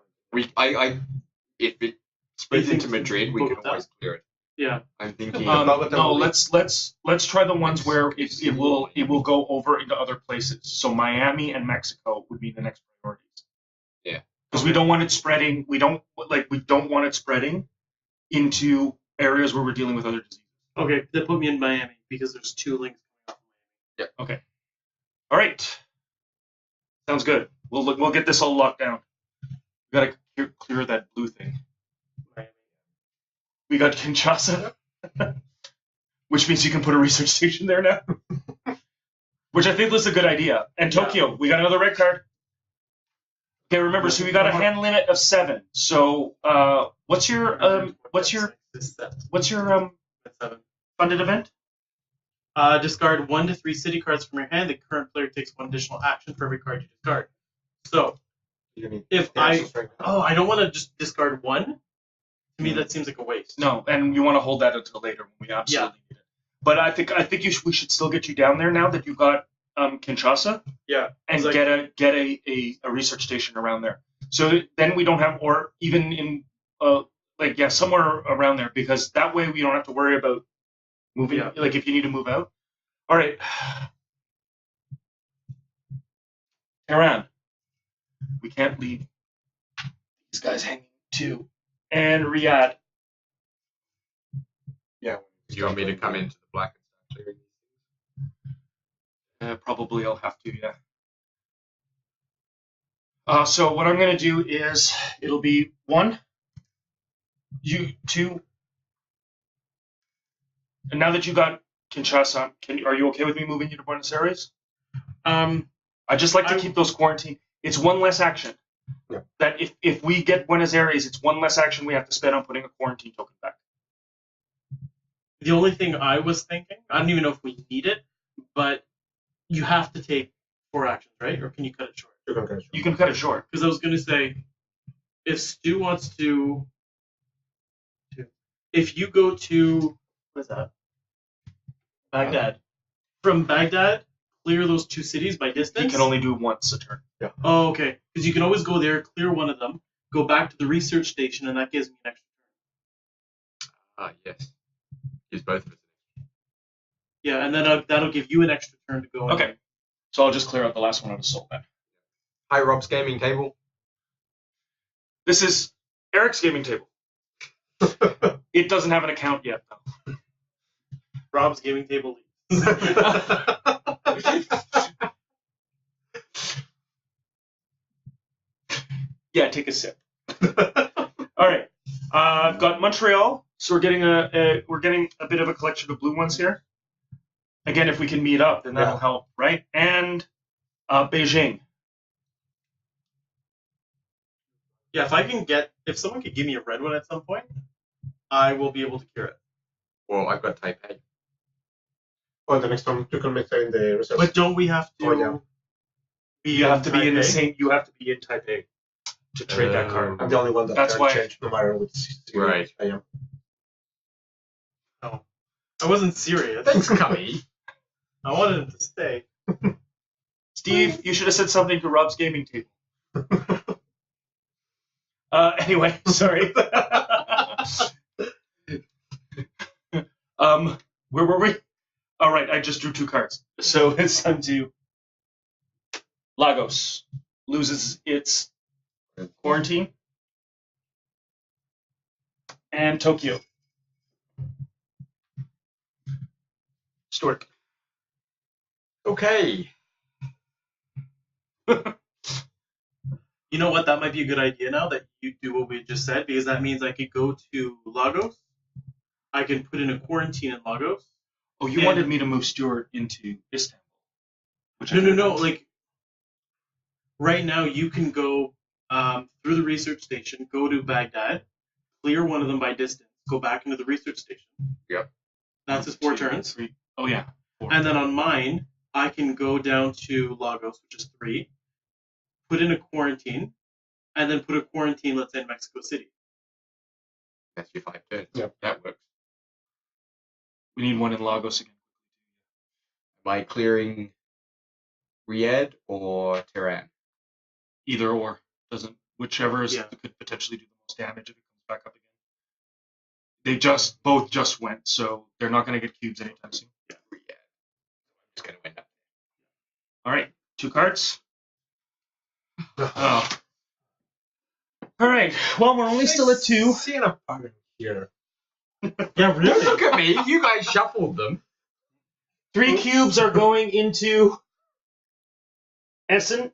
If it spreads You think into Madrid, we go can with that? always clear it. Yeah. I'm thinking. No, let's try the ones where it will go over into other places. So Miami and Mexico would be the next priorities. Yeah. Because we don't want it spreading. We don't want it spreading into areas where we're dealing with other diseases. Okay, that put me in Miami because there's 2 links coming off Miami. Okay. All right. Sounds good. We'll get this all locked down. We gotta clear that blue thing. Miami. We got Kinshasa, which means you can put a research station there now. Which I think was a good idea. And Tokyo, we got another red card. Okay, remember, so we got a hand limit of 7. So, what's your This set. Seven. funded event? Discard 1 to 3 city cards from your hand. The current player takes 1 additional action for every card you discard. So, You need if answers right now. I don't want to just discard 1. To me, that seems like a waste. No, and you want to hold that until later when we absolutely need it. But I think we should still get you down there now that you've got Kinshasa. Yeah. And Like- get a research station around there. So then we don't have, or even in somewhere around there, because that way we don't have to worry about moving. Yeah. Like if you need to move out. All right, Tehran. We can't leave these guys hanging too. And Riyadh. Yeah. Do you want me to come into the black and start clearing? Probably I'll have to, yeah. So what I'm going to do is it'll be 1, 2, and now that you got Kinshasa, are you okay with me moving you to Buenos Aires? I I just like to keep those quarantine. It's one less action. Yeah. That if we get Buenos Aires, it's one less action we have to spend on putting a quarantine token back. The only thing I was thinking, I don't even know if we need it, but you have to take 4 actions, right? Or can you cut it short? You can cut it short. You can cut it short. Because I was going to say, if Stu wants to, if you go to, what is that? Baghdad. From Baghdad, clear those 2 cities by distance. He can only do once a turn. Yeah. Oh, okay. Because you can always go there, clear one of them, go back to the research station, and that gives me an extra turn. Yes. Gives both of us. Yeah, and then that'll give you an extra turn to go in. Okay. So I'll just clear out the last one out of Soul then. Hi, Rob's gaming table. This is Eric's gaming table. It doesn't have an account yet, though. Rob's gaming table. Yeah, take a sip. All right. I've got Montreal, so we're getting a bit of a collection of blue ones here. Again, if we can meet up, then that'll help, right? And Beijing. Yeah, if someone could give me a red one at some point, I will be able to cure it. Well, I've got type A. Well, the next time you can maintain the research. But don't we have to? Oh, yeah. You have to be in the Taipei? same. You have to be in Taipei to trade that card. I'm the only one that That's can why- change no matter which city Right. I am. No, I wasn't serious. Thanks, Cummy. I wanted him to stay. Steve, you should have said something to Rob's gaming table. Anyway, sorry. Where were we? All right, I just drew 2 cards. So it's time to Lagos loses its quarantine, and Tokyo. Stuart. Okay. You know what? That might be a good idea now that you do what we just said, because that means I could go to Lagos. I can put in a quarantine in Lagos. Oh, you And- wanted me to move Stuart into Istanbul. Which I No. Like right now, you can go through the research station, go to Baghdad, clear one of them by distance, go back into the research station. Yep. That's his 4 turns. 3. Oh, yeah. 4. And then on mine, I can go down to Lagos, which is 3, put in a quarantine, and then put a quarantine, let's say, in Mexico City. That's your 5 turns. Yep. That works. We need one in Lagos again. Am I clearing Riyadh or Tehran? Either or. Whichever Yeah. could potentially do the most damage if it comes back up again. They both just went, so they're not going to get cubes anytime soon. Yeah, Riyadh. I'm just going to win up. All right, 2 cards. Oh. All right. Well, we're only still at 2. Seeing a pattern here. Yeah, really? Look at me. You guys shuffled them. 3 cubes are going into Essen.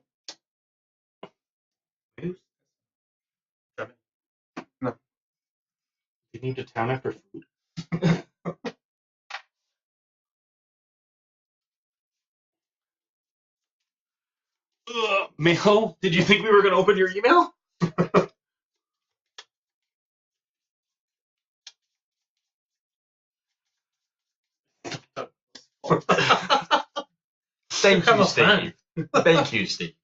You need a town after food. Mijo, did you think we were going to open your email? Thank you, Steve. Thank you, Steve.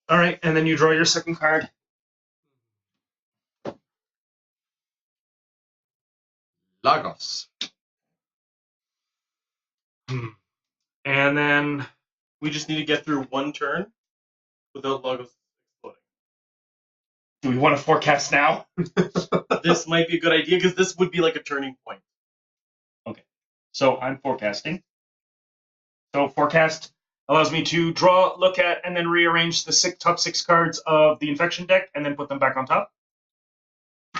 All right, and then you draw your second card. Lagos. And then We just need to get through 1 turn without Lagos exploding. do we want to forecast now? This might be a good idea, because this would be like a turning point. So I'm forecasting. So forecast allows me to draw, look at, and then rearrange the top 6 cards of the infection deck and then put them back on top.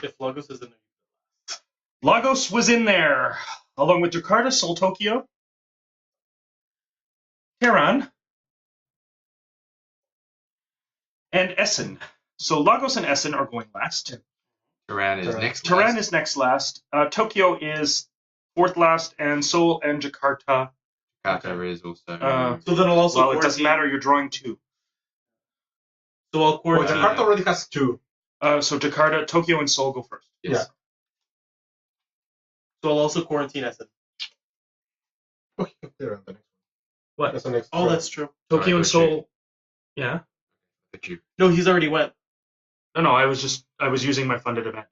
If Lagos is in there. Lagos was in there, along with Jakarta, Seoul, Tokyo, Tehran, and Essen. So Lagos and Essen are going last. Tehran is Tehran. next. Tehran last. is next last. Tokyo is 4th last, and Seoul and Jakarta Jakarta is also. So then I'll also Well, it doesn't matter. You're drawing 2. So I'll Well, quarantine. Jakarta already has 2. So Jakarta, Tokyo, and Seoul go first. Yes. So I'll also quarantine Essen. Oh, he can clear on the next What? one. That's the next Oh, turn. that's true. Tokyo and go shoot. Seoul. Yeah. But you. No, he's already went. No, I was using my funded event.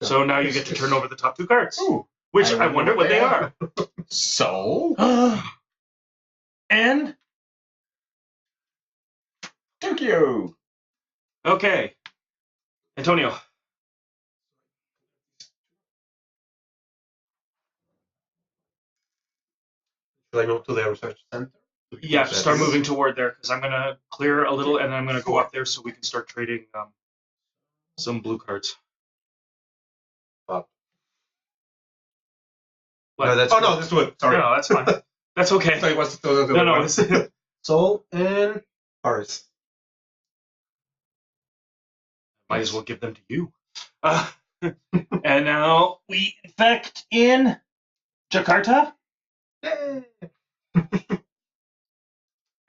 So now you get to turn over the top 2 cards, Ooh. which I wonder what they are. Seoul. And Tokyo. okay, Antonio. Should I go to the research center? Yeah, That's- start moving toward there because I'm gonna clear a little, and then I'm gonna go up there so we can start trading some blue cards. What? What? No, that's oh no, that's what. Sorry. No, that's fine. That's I okay. thought it was the No, one. it's Seoul and Paris. might as well give them to you. And now we infect in Jakarta Yay.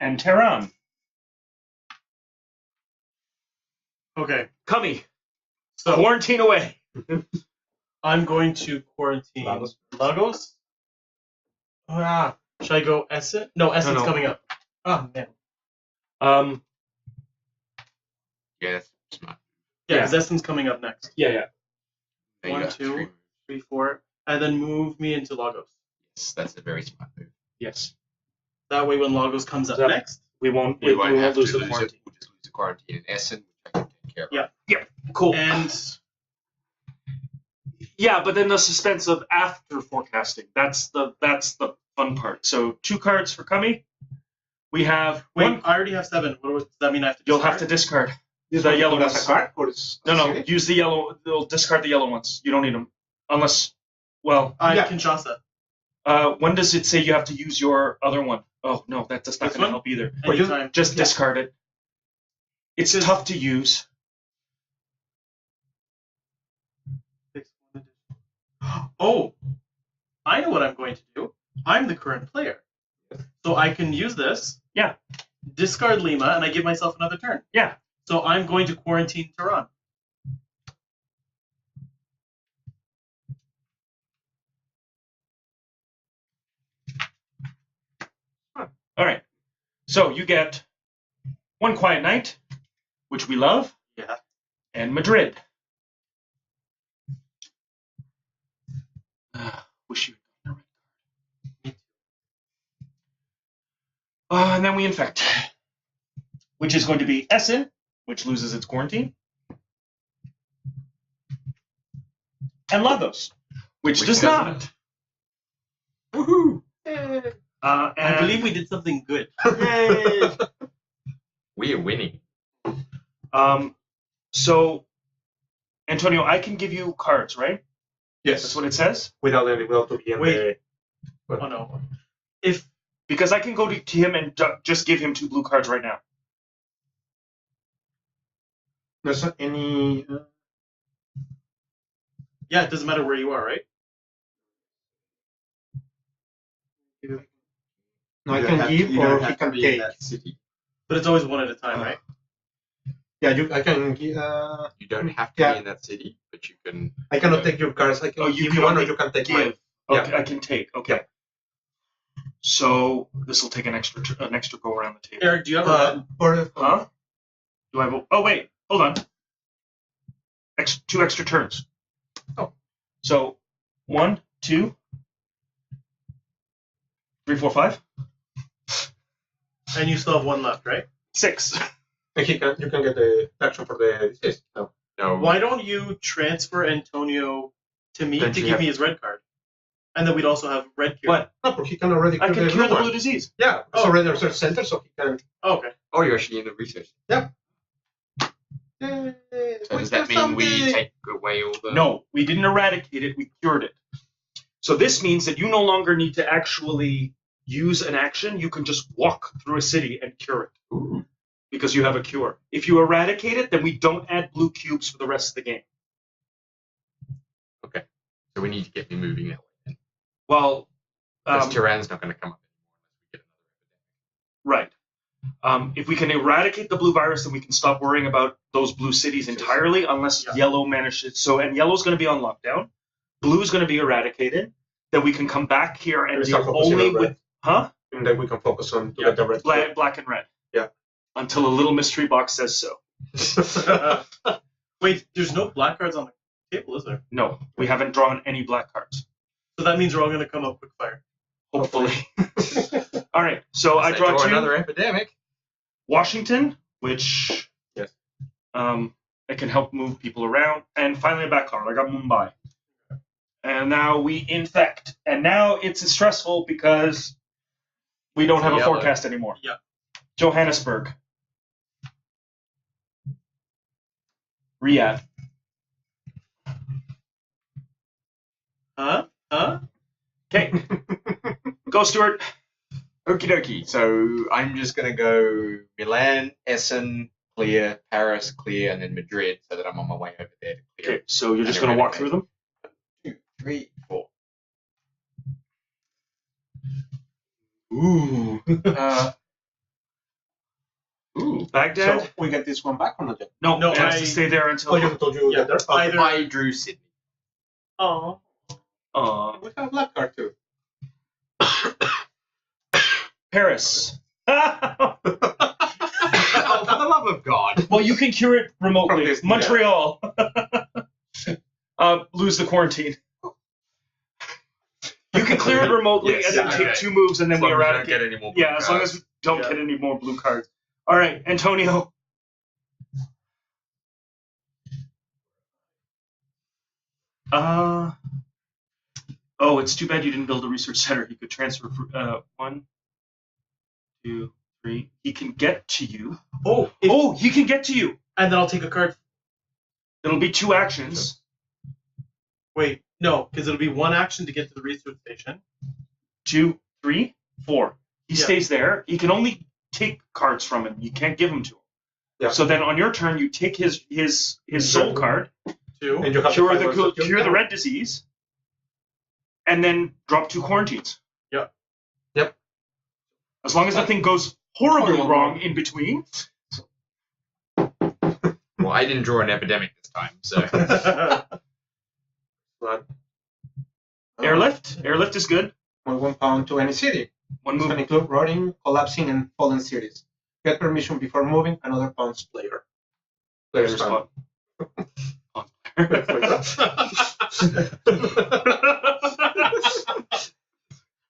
and Tehran. Okay. Kami, So quarantine away. I'm going to quarantine Lagos. Lagos. Ah, should I go Essen? No, Essen's No. coming up. Oh man. Yeah, that's smart. Yeah, Yeah. because Essen's coming up next. Yeah. There you 1, go. 2, 3 moves. 3, 4, and then move me into Lagos. Yes, that's a very smart move. Yes. That way, when Lagos comes up Yep. next, We won't. We won't have to lose lose the it. quarantine. We'll just lose the quarantine in Essen, which I can take care of. Yeah. Cool. and Yeah, but then the suspense of after forecasting. That's the fun part. So 2 cards for Kami. We have wait, one. I already have 7. What does that mean? I have to. You'll have to discard. This The one yellow as ones. a card or is No. Use the yellow. They'll discard the yellow ones. You don't need them, unless. Well, Yeah. Kinshasa. when does it say you have to use your other one? Oh no, that's not This going to one? help either. Anytime. Just Yeah. discard it. It's tough to use. Oh, I know what I'm going to do. I'm the current player, so I can use this. Yeah. Discard Lima, and I give myself another turn. Yeah. So I'm going to quarantine Tehran. All right. So you get 1 Quiet Night, which we love. Yeah. And Madrid. Wish you had gotten a red card. And then we infect, which is going to be Essen, which loses its quarantine, and Lagos, which does not. Woohoo! I And believe we did something good. We are winning. So, Antonio, I can give you cards, right? Yes. That's what it says. Without to be in Wait. the. Oh no. If Because I can go to him and just give him 2 blue cards right now. there's not any yeah, it doesn't matter where you are, right? no, I You can don't have give to- you or don't he have to can be in take. that city. But it's always one at a time, right? Yeah, I can give. You don't have to Yeah. be in that city, but you can. I cannot take your cards. I can Oh, you give can you one or only you can take give. mine. Okay, Yeah. I can take. Okay. So this will take an extra go around the table. Eric, do you have a red? Huh? Do I have? Oh wait, hold on. 2 extra turns. Oh. So 1, 2, 3, 4, 5, And you still have 1 left, right? 6. And you can get the action for the disease. No. No. Why don't you transfer Antonio to me Then to you give have- me his red card? And then we'd also have red cure. What? No, but he can already I cure can the cure blue the one. blue disease. Yeah, it's Oh. already a research center, so he can. Oh, okay. Oh, you're actually in the research. So does that mean we take away all the? No, we didn't eradicate it. We cured it. So this means that you no longer need to actually use an action. You can just walk through a city and cure it. Ooh. Because you have a cure. If you eradicate it, then we don't add blue cubes for the rest of the game. So we need to get me moving that way. Well, Because Tehran's not going to come up. Right. If we can eradicate the blue virus, then we can stop worrying about those blue cities entirely, unless yellow manages. So, and yellow's going to be on lockdown. Blue's going to be eradicated. Then we can come back here and We start deal focusing only on red. with, huh? And then we can focus on to get the red. Black and red. Yeah. Until a little mystery box says so. Wait, there's no black cards on the table, is there? No, we haven't drawn any black cards. So that means we're all going to come up quick fire. Hopefully. All right. So I draw two. another epidemic. Washington, which Yes. It can help move people around, and finally a back card. I got Mumbai, and now we infect, and now it's stressful because we don't have a Yellow. forecast anymore. Yeah. Johannesburg, Riyadh. Huh? Okay, go Stuart. Okie dokie. So I'm just going to go Milan, Essen, clear, Paris, clear, and then Madrid, so that I'm on my way over there to clear. Okay, so you're just And going to walk eradicate. through them. 2, 3, 4. Ooh. Baghdad. So we get this one back or not yet? No, No, it has I- to stay there until. Oh, you told you Yeah, get there. either- I drew Sydney. Oh. We have a black card too. Paris. Oh, for the love of God. Well, you can cure it remotely. From this- Montreal. Lose the quarantine. You can clear it remotely Yes, and then okay. take 2 moves and then As we long as we don't eradicate. get any more Yeah, as long as we don't Yeah. get any more blue cards. All right, Antonio. Oh, it's too bad you didn't build a research center. He could transfer 1, 2, 3. He can get to you. Oh, He can get to you. and then I'll take a card. It'll be 2 actions. Wait, no, because it'll be 1 action to get to the research station. 2, 3, 4. He Yeah. stays there. You can only take cards from him. You can't give them to him. Yeah. So then on your turn, you take his soul card, 2. And you have cure the the red disease, and then drop 2 quarantines. Yep. Yep. As long as nothing goes horribly Horrible. wrong in between. Well, I didn't draw an epidemic this time, so. But, Airlift. Airlift is good. 1 pound to any city. 1 This can move. include rotting, collapsing, and fallen cities. Get permission before moving another pound's player. Player's time. Spot.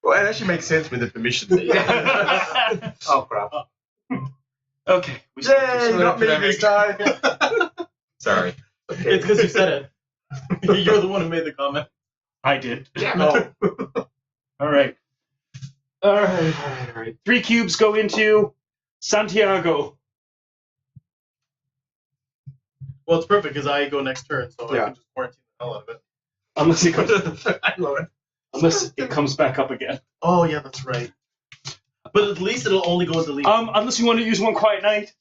Well, it actually makes sense with the permission thing. Oh crap. Okay. We Yay, not me this time. Sorry. Okay. It's because you said it. You're the one who made the comment. I did. Oh, All right. All right. 3 cubes go into Santiago. well, it's perfect because I go next turn, so I Yeah. can just quarantine the hell out of it. Unless it comes, I love it. unless it comes back up again. Oh, yeah, that's right. But at least it'll only go into league. Unless you want to use 1 quiet night.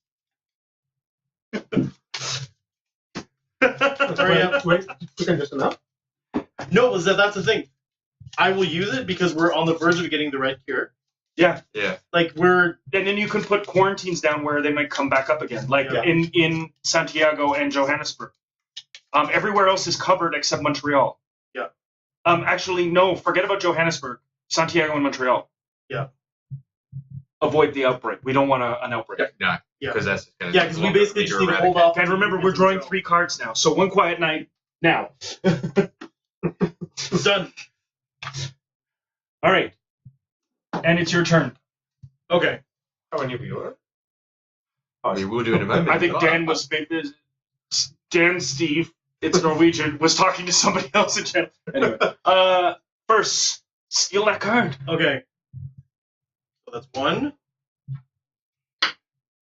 Hurry up. Wait, you can just enough? No, that's the thing. I will use it because we're on the verge of getting the red cure. Yeah. Yeah. Like, we're... And then you can put quarantines down where they might come back up again, like Yeah. in Santiago and Johannesburg. Everywhere else is covered except Montreal. Yeah. Actually, no. Forget about Johannesburg, Santiago, and Montreal. Yeah. Avoid the outbreak. We don't want an outbreak. No, Yeah. because that's just going Yeah, because we basically just need to hold off. And remember, we're drawing 3 cards now, so 1 quiet night now. Done. All right. And it's your turn. Okay. How many viewer? We will do in a moment. I think Dan was Dan Steve. It's Norwegian. Was talking to somebody else in chat. Anyway, first steal that card. Okay. So that's 1.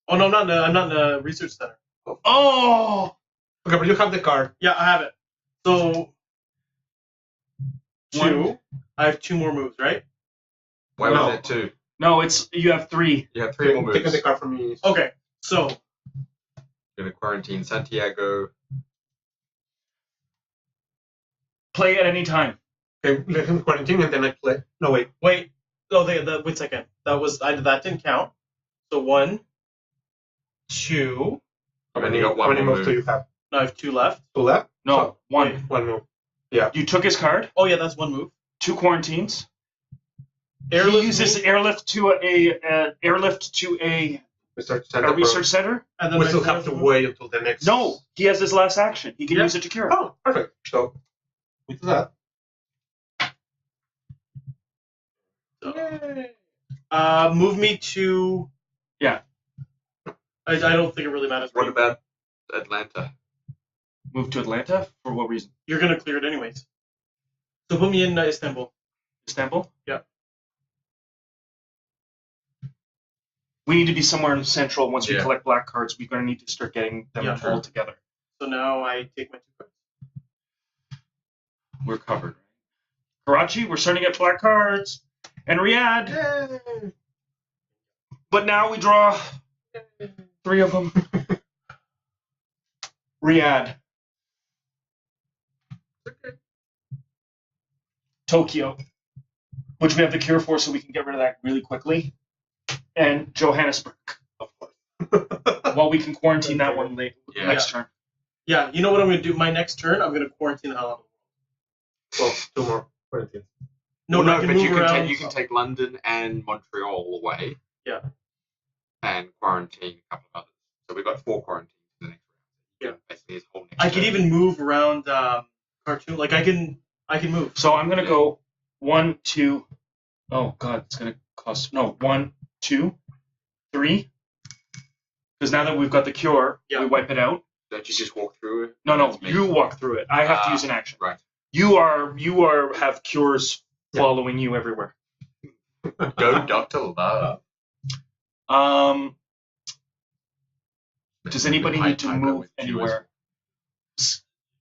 Oh, no, I'm not in a research center. Oh, Okay, but you have the card. Yeah, I have it. So, 2. 1. I have 2 more moves, right? Why No. was it 2? No, you have 3. You have 3 more Taking moves. the card from me. Okay. So, Going to quarantine Santiago. Play at any time. Okay, let him quarantine and then I play. No, wait. wait. Oh, wait a second. That didn't count. So 1, 2. And you got How one many more moves do move. you have? Now I have 2 left. 2 left? No, So, one. wait. one move. You took his card. Oh yeah, that's 1 move. 2 quarantines. Airlift He uses me, airlift to a Research center. research center. and then We my still have fourth to move- wait until the next. No, he has his last action. He can Yeah. use it to cure. Oh, perfect. So, we do that. Move me to. Yeah. I don't think it really matters. What about Atlanta? Move to Atlanta for what reason? You're gonna clear it anyways. So put me in Istanbul. Istanbul. Yeah. We need to be somewhere in central. Once we Yeah. collect black cards, we're going to need to start getting them Yeah. pulled together. So now I take my 2 cards. We're covered. Karachi, we're starting at black cards. And Riyadh. Yay! But now we draw 3 of them. Riyadh. Tokyo, which we have the cure for, so we can get rid of that really quickly. And Johannesburg, of course. Well, we can quarantine that one late Yeah. next turn. Yeah, you know what I'm gonna do? My next turn, I'm gonna quarantine the hell out of it. Well, 2 more quarantines. No, Well, but I no, can but move you can around. take London and Montreal away. Yeah. And quarantine a couple of others. So we've got 4 quarantines in the next round. Yeah. Basically, his whole next I can turn. even move around Khartoum. Like I can move. So I'm gonna go 1, 2. Oh God, it's gonna cost 1, 2, 3. Because now that we've got the cure, Yeah. we wipe it out. Don't you just walk through it? No, That's me. you walk through it. I have to use an action. Right. You have cures following you everywhere. Go, Dr. Love. Does anybody need to move anywhere?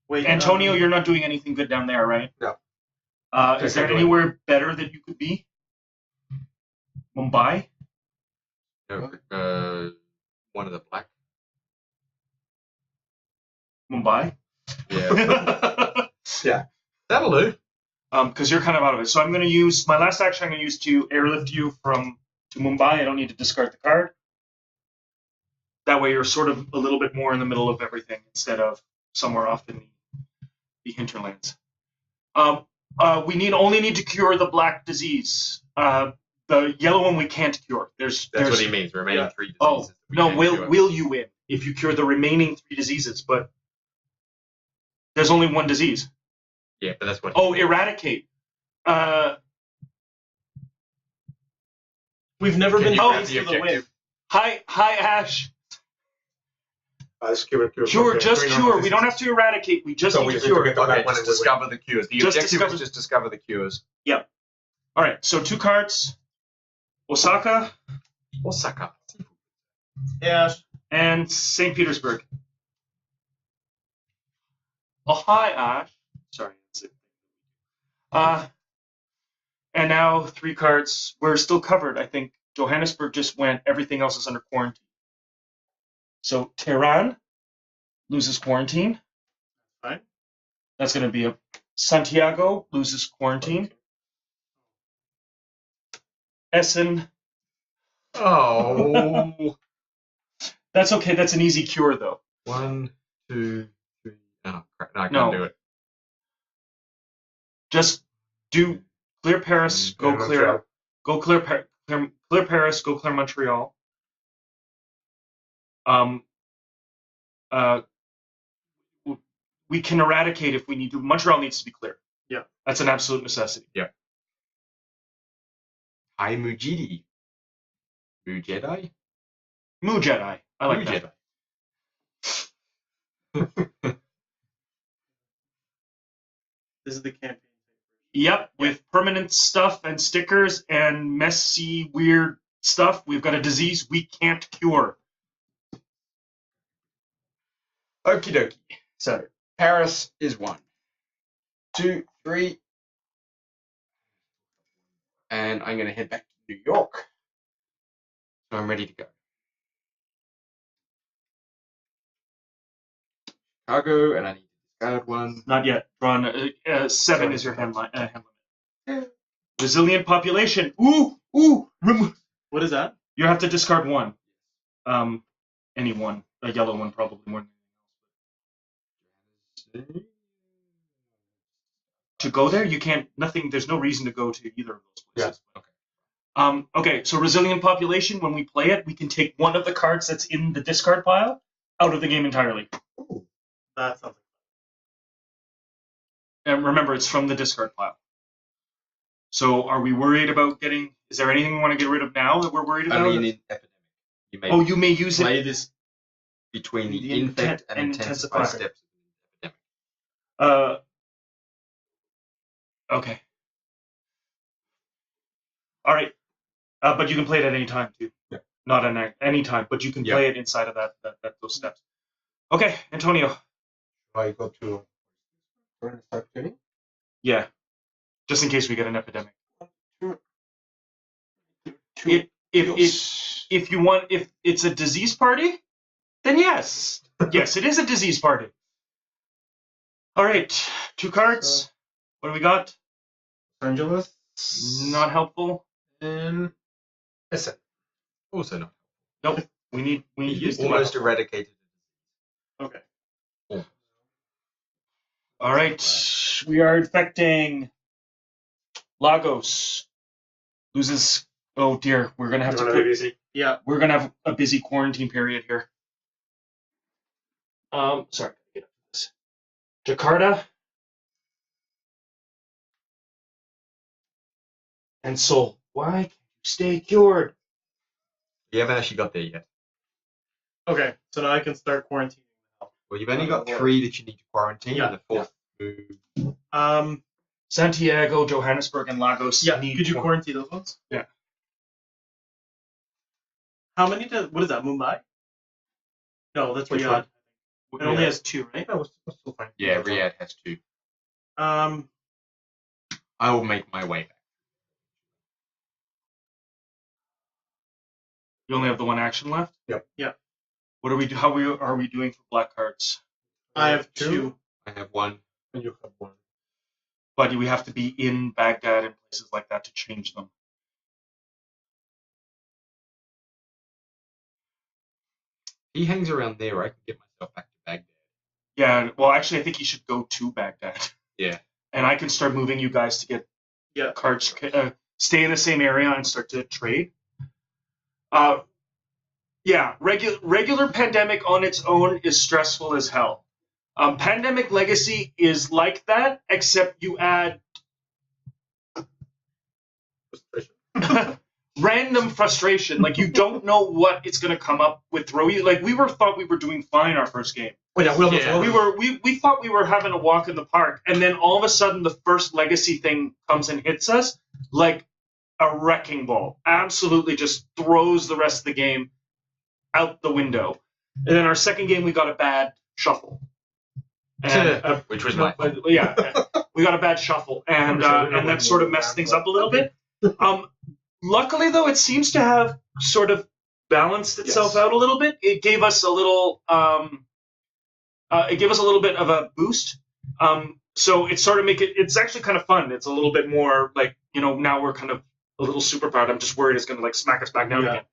Wait, Antonio, you're not doing anything good down there, right? No. Is there anywhere better that you could be? Mumbai? No, one of the black. Mumbai? Yeah. That'll do. Because you're kind of out of it. So I'm going to use my last action. I'm going to use to airlift you to Mumbai. I don't need to discard the card. That way, you're sort of a little bit more in the middle of everything instead of somewhere off in the hinterlands. We only need to cure the black disease. The yellow one we can't cure. That's what he means. Remaining 3 diseases. Oh that we no! can cure. Will you win if you cure the remaining 3 diseases? But there's only 1 disease. Yeah, but that's what. Oh, eradicate. we've never Can been you grab faced the with a win. objective? Hi, Ash. Cure. Cure, just Three cure. normal We don't have diseases. to eradicate. We just So need we to just need to cure. get the Okay, black one just and we win. discover the cures. The Just objective discover- is just discover the cures. All right. So 2 cards. Osaka Osaka. Yeah. and St. Petersburg. Oh, hi, Ash. Sorry. That's it. And now 3 cards. We're still covered. I think Johannesburg just went. Everything else is under quarantine. So Tehran loses quarantine. Fine. That's going to be a Santiago loses quarantine. Essen. Oh. That's okay. That's an easy cure, though. 1, 2, 3. Oh, crap. No, I can't No. do it. Just do clear Paris, go Clear clear, Montreal. go clear, clear Paris, go clear Montreal. We can eradicate if we need to. Montreal needs to be clear. Yeah. That's an absolute necessity. Hi, Mujidi. Mujedi? Mu Jedi. I like Mujedi. that. This is the campaign. Yep, with permanent stuff and stickers and messy, weird stuff. We've got a disease we can't cure. Okie dokie. So, Paris is 1, 2, 3. And I'm going to head back to New York. So I'm ready to go. Chicago, and I need to discard 1. Not yet. Drawn. 7 is your hand limit. Resilient population. Ooh. What is that? You have to discard 1. Any one. A yellow one probably more than to go there. You can't. Nothing. There's no reason to go to either of those places. Okay. Okay. So resilient population. When we play it, we can take one of the cards that's in the discard pile out of the game entirely. Ooh, that sounds And remember, it's from the discard pile. So are we worried about getting... Is there anything we want to get rid of now that we're worried about? Only in epidemic. You may You may use play it... this between the The infect and intensify. intensify steps of the epidemic. Okay. All right. But you can play it at any time, too. Yeah. Not at any time, but you can play it inside of those steps. Okay, Antonio. I go to and start clearing. Yeah. Just in case we get an epidemic. Two. If you want, if it's a disease party, then yes. Yes, it is a disease party. All right, 2 cards. What do we got? Los Angeles. Not helpful. And SN. Also not. Nope. We need these two. Almost eradicated. Okay. Oh. All right. We are infecting Lagos. Loses. Oh dear. We're gonna have to. Yeah. We're gonna have a busy quarantine period here. Sorry. Get up this. Jakarta and Seoul. Why can't you stay cured? You haven't actually got there yet. Okay, so now I can start quarantining. Well, you've only got 3 that you need to quarantine, Yeah, and the 4th move. Santiago, Johannesburg, and Lagos. Yeah, need could you quarantine. quarantine those ones? Yeah. How many what is that, Mumbai? No, that's Which Riyadh. one? It only has 2, right? That was still fine. Yeah, Riyadh has 2. Um, I will make my way back. You only have the 1 action left? Yep. Yeah. What are we are we doing for black cards? I have 2. I have 1. And you have 1. But we have to be in Baghdad and places like that to change them. He hangs around there. I can get myself back to Baghdad. Yeah, well, actually, I think you should go to Baghdad. Yeah. And I can start moving you guys to get cards, stay in the same area and start to trade. Yeah, regular Pandemic on its own is stressful as hell. Pandemic Legacy is like that, except you add random frustration. Like, you don't know what it's going to come up with, throw you. Like, thought we were doing fine our first game. Oh yeah, We thought we were having a walk in the park, and then all of a sudden the first Legacy thing comes and hits us like a wrecking ball. Absolutely just throws the rest of the game out the window. And then our second game, we got a bad shuffle. And, Which was my fault. yeah, we got a bad shuffle, and that sort of messed things up a little bit. Luckily, though, it seems to have sort of balanced itself out a little bit. It gave us a little, bit of a boost. So it sort of it's actually kind of fun. It's a little bit more like, now we're kind of a little super powered. I'm just worried it's going to like smack us back down again.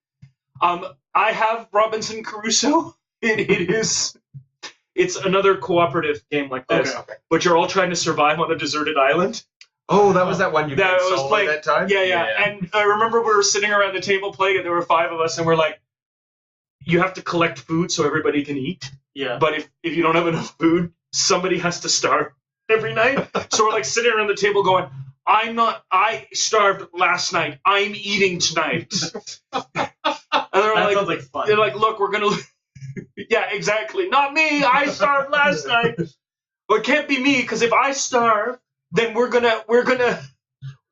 I have Robinson Crusoe. It's another cooperative game like this, but you're all trying to survive on a deserted island. Oh, that was that one you That played was solo playing- that time? Yeah. And I remember we were sitting around the table playing it. There were 5 of us, and we're like, you have to collect food so everybody can eat. Yeah. But if you don't have enough food, somebody has to starve every night. So we're like sitting around the table going, I starved last night. I'm eating tonight. And they're That like, sounds like fun. they're like, look, we're gonna. Yeah, exactly. Not me. I starved last night. Well, it can't be me, because if I starve, then we're gonna.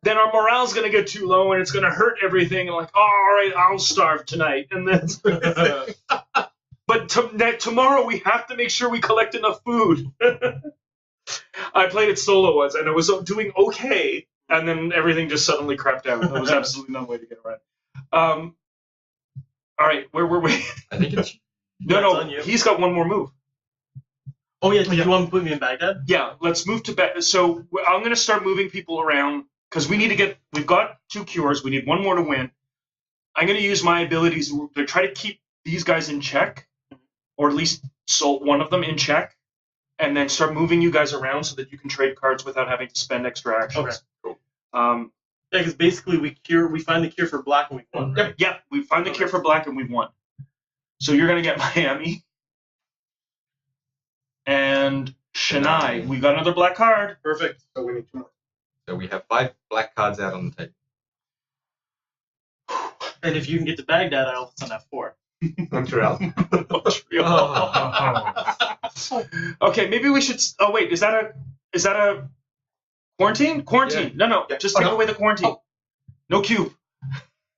Then our morale's gonna get too low, and it's gonna hurt everything. And like, oh, all right, I'll starve tonight, and then. But tomorrow we have to make sure we collect enough food. I played it solo once, and it was doing okay, and then everything just suddenly crapped out. There was absolutely no way to get around. All right, where were we? I think it's... That's No, on you. he's got one more move. Oh yeah, you want to put me in Baghdad? Yeah, let's move to Baghdad. So I'm going to start moving people around, because we've got 2 cures. We need 1 more to win. I'm going to use my abilities to try to keep these guys in check, or at least one of them in check, and then start moving you guys around so that you can trade cards without having to spend extra actions. Okay. Cool. Yeah, because basically we find the cure for black and we won, right? Yep, we find the cure for black and we've won. So you're going to get Miami. And Shania. We got another black card. Perfect. So we need 2 more. So we have 5 black cards out on the table. And if you can get to Baghdad, I also have 4. Montreal. Okay, maybe we should. Oh wait, is that a quarantine? Quarantine. Yeah. No. Yeah. Just take away the quarantine. No cube.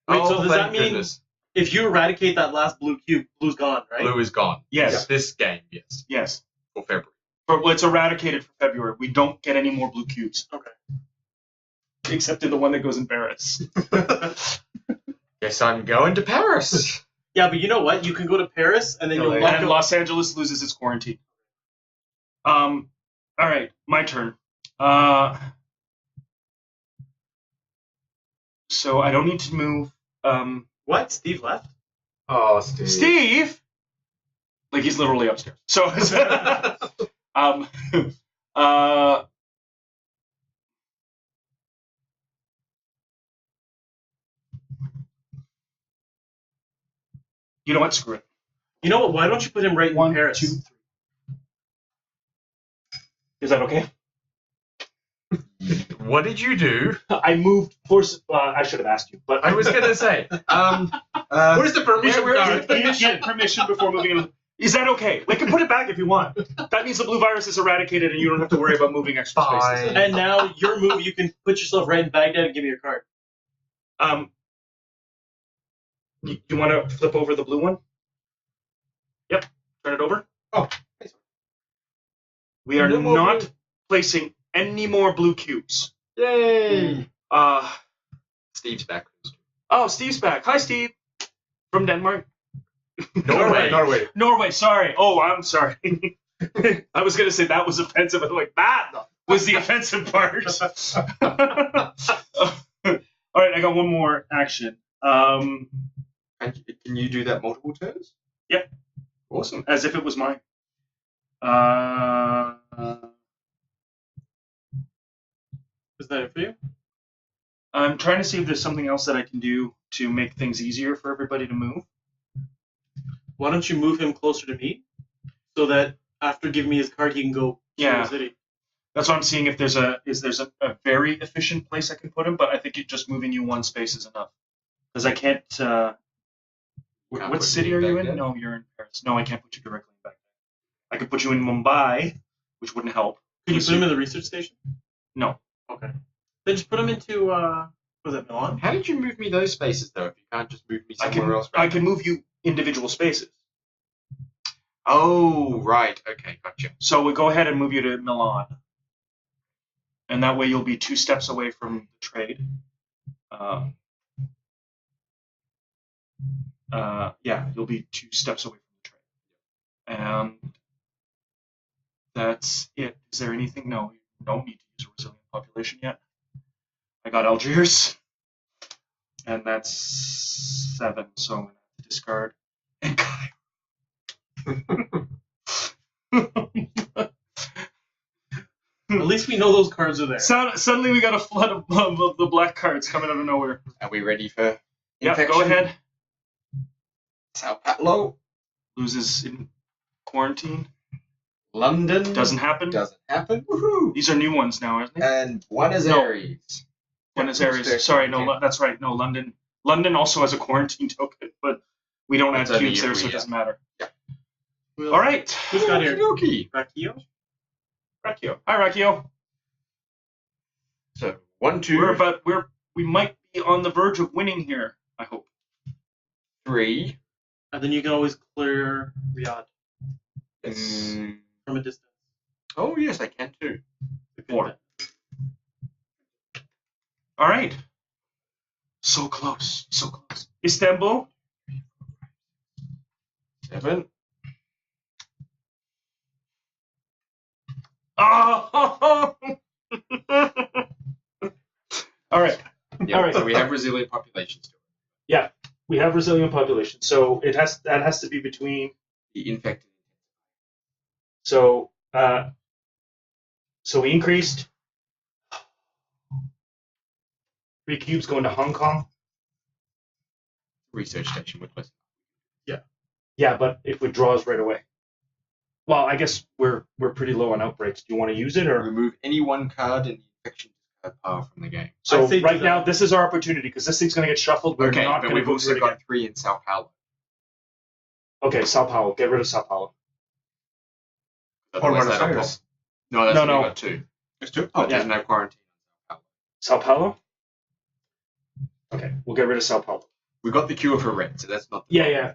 Wait, so does that thank mean goodness. if you eradicate that last blue cube, blue's gone, right? Blue is gone. Yes. This game, yes. Yes. For February. But it's eradicated for February. We don't get any more blue cubes. Okay. Except in the one that goes in Paris. Guess I'm going to Paris. Yeah, but you know what? You can go to Paris and then you'll lock And up. Los Angeles loses its quarantine. All right, my turn. So I don't need to move. What? Steve left? Oh, Steve. Steve, like he's literally upstairs. So, you know what? Screw it. You know what? Why don't you put him right in Paris? 2, 3. Is that okay? What did you do? I moved. I should have asked you, but I was going to say. Where's the permission card? You get permission before moving in. Is that okay? They can put it back if you want. That means the blue virus is eradicated and you don't have to worry about moving extra spaces. Fine. And now your move, you can put yourself right in Baghdad and give me your card. You want to flip over the blue one? Yep. Turn it over. Oh, nice. We are No more not blue. placing any more blue cubes. Yay! Uh, Steve's back. oh, Steve's back. Hi, Steve. From Denmark. Norway. Norway, sorry. Oh, I'm sorry. I was going to say that was offensive. I'm like, that was the offensive part. All right, I got one more action. And can you do that multiple turns? Yep. Awesome. As if it was mine. Is that it for you? I'm trying to see if there's something else that I can do to make things easier for everybody to move. Why don't you move him closer to me so that after giving me his card, he can go to Yeah. the city? That's why I'm seeing if there's a very efficient place I can put him, but I think just moving you 1 space is enough. Because I can't. What put city you are in you in? Baghdad? No, you're in Paris. No, I can't put you directly in Baghdad. I could put you in Mumbai, which wouldn't help. Can you put him in the research station? No. Okay. Then just put him into, was it Milan? How did you move me those spaces, though, if you can't just move me I somewhere can. else? I can move you individual spaces. Oh, right. Okay, gotcha. So we go ahead and move you to Milan, and that way you'll be 2 steps away from the trade. Yeah, you'll be 2 steps away from the trade. And that's it. Is there anything? No, you don't need to use a resilient population yet. I got Algiers, and that's 7, so I'm going to have to discard. And At least we know those cards are there. Suddenly we got a flood of the black cards coming out of nowhere. Are we ready for Yeah, infection? go ahead. Sao Paulo. Loses in quarantine. London. Doesn't happen. Doesn't happen. Woohoo! These are new ones now, aren't they? And Buenos No. Aires. Buenos Yeah, Aires. fair Sorry, no, quarantine. that's right. No, London. London also has a quarantine token, but we don't It's add only cubes there, every so it year. doesn't matter. Who All right. Who's got here? Okey-dokey. Rakio? Rakio. Hi, Rakio. So 1, 2, We might be on the verge of winning here. I hope. 3. And then you can always clear Riyadh Mm, from a distance. oh yes, I can too. 4. All right. So close. So close. Istanbul. 7. Oh! All right. Yeah, All right. so we have resilient populations still. Yeah. We have resilient population, so that has to be between. The infected. So we increased 3 cubes going to Hong Kong. Research station with less. Yeah, but it withdraws right away. Well, I guess we're pretty low on outbreaks. Do you want to use it or? Remove any one card in the infection discard pile from the game. So I'd say do right that. now, this is our opportunity because this thing's going to get shuffled. We're Okay, not but going to we've go also through it got again. 3 in Sao Paulo. Okay, Sao Paulo. Get rid of Sao Paulo. Or Otherwise Buenos that'll Aires. pop. No, that's No, only no. got 2. There's two. But yeah. there's no quarantine. Sao Paulo? Okay, we'll get rid of Sao Paulo. We got the cure for red, so that's not the Yeah, problem. yeah.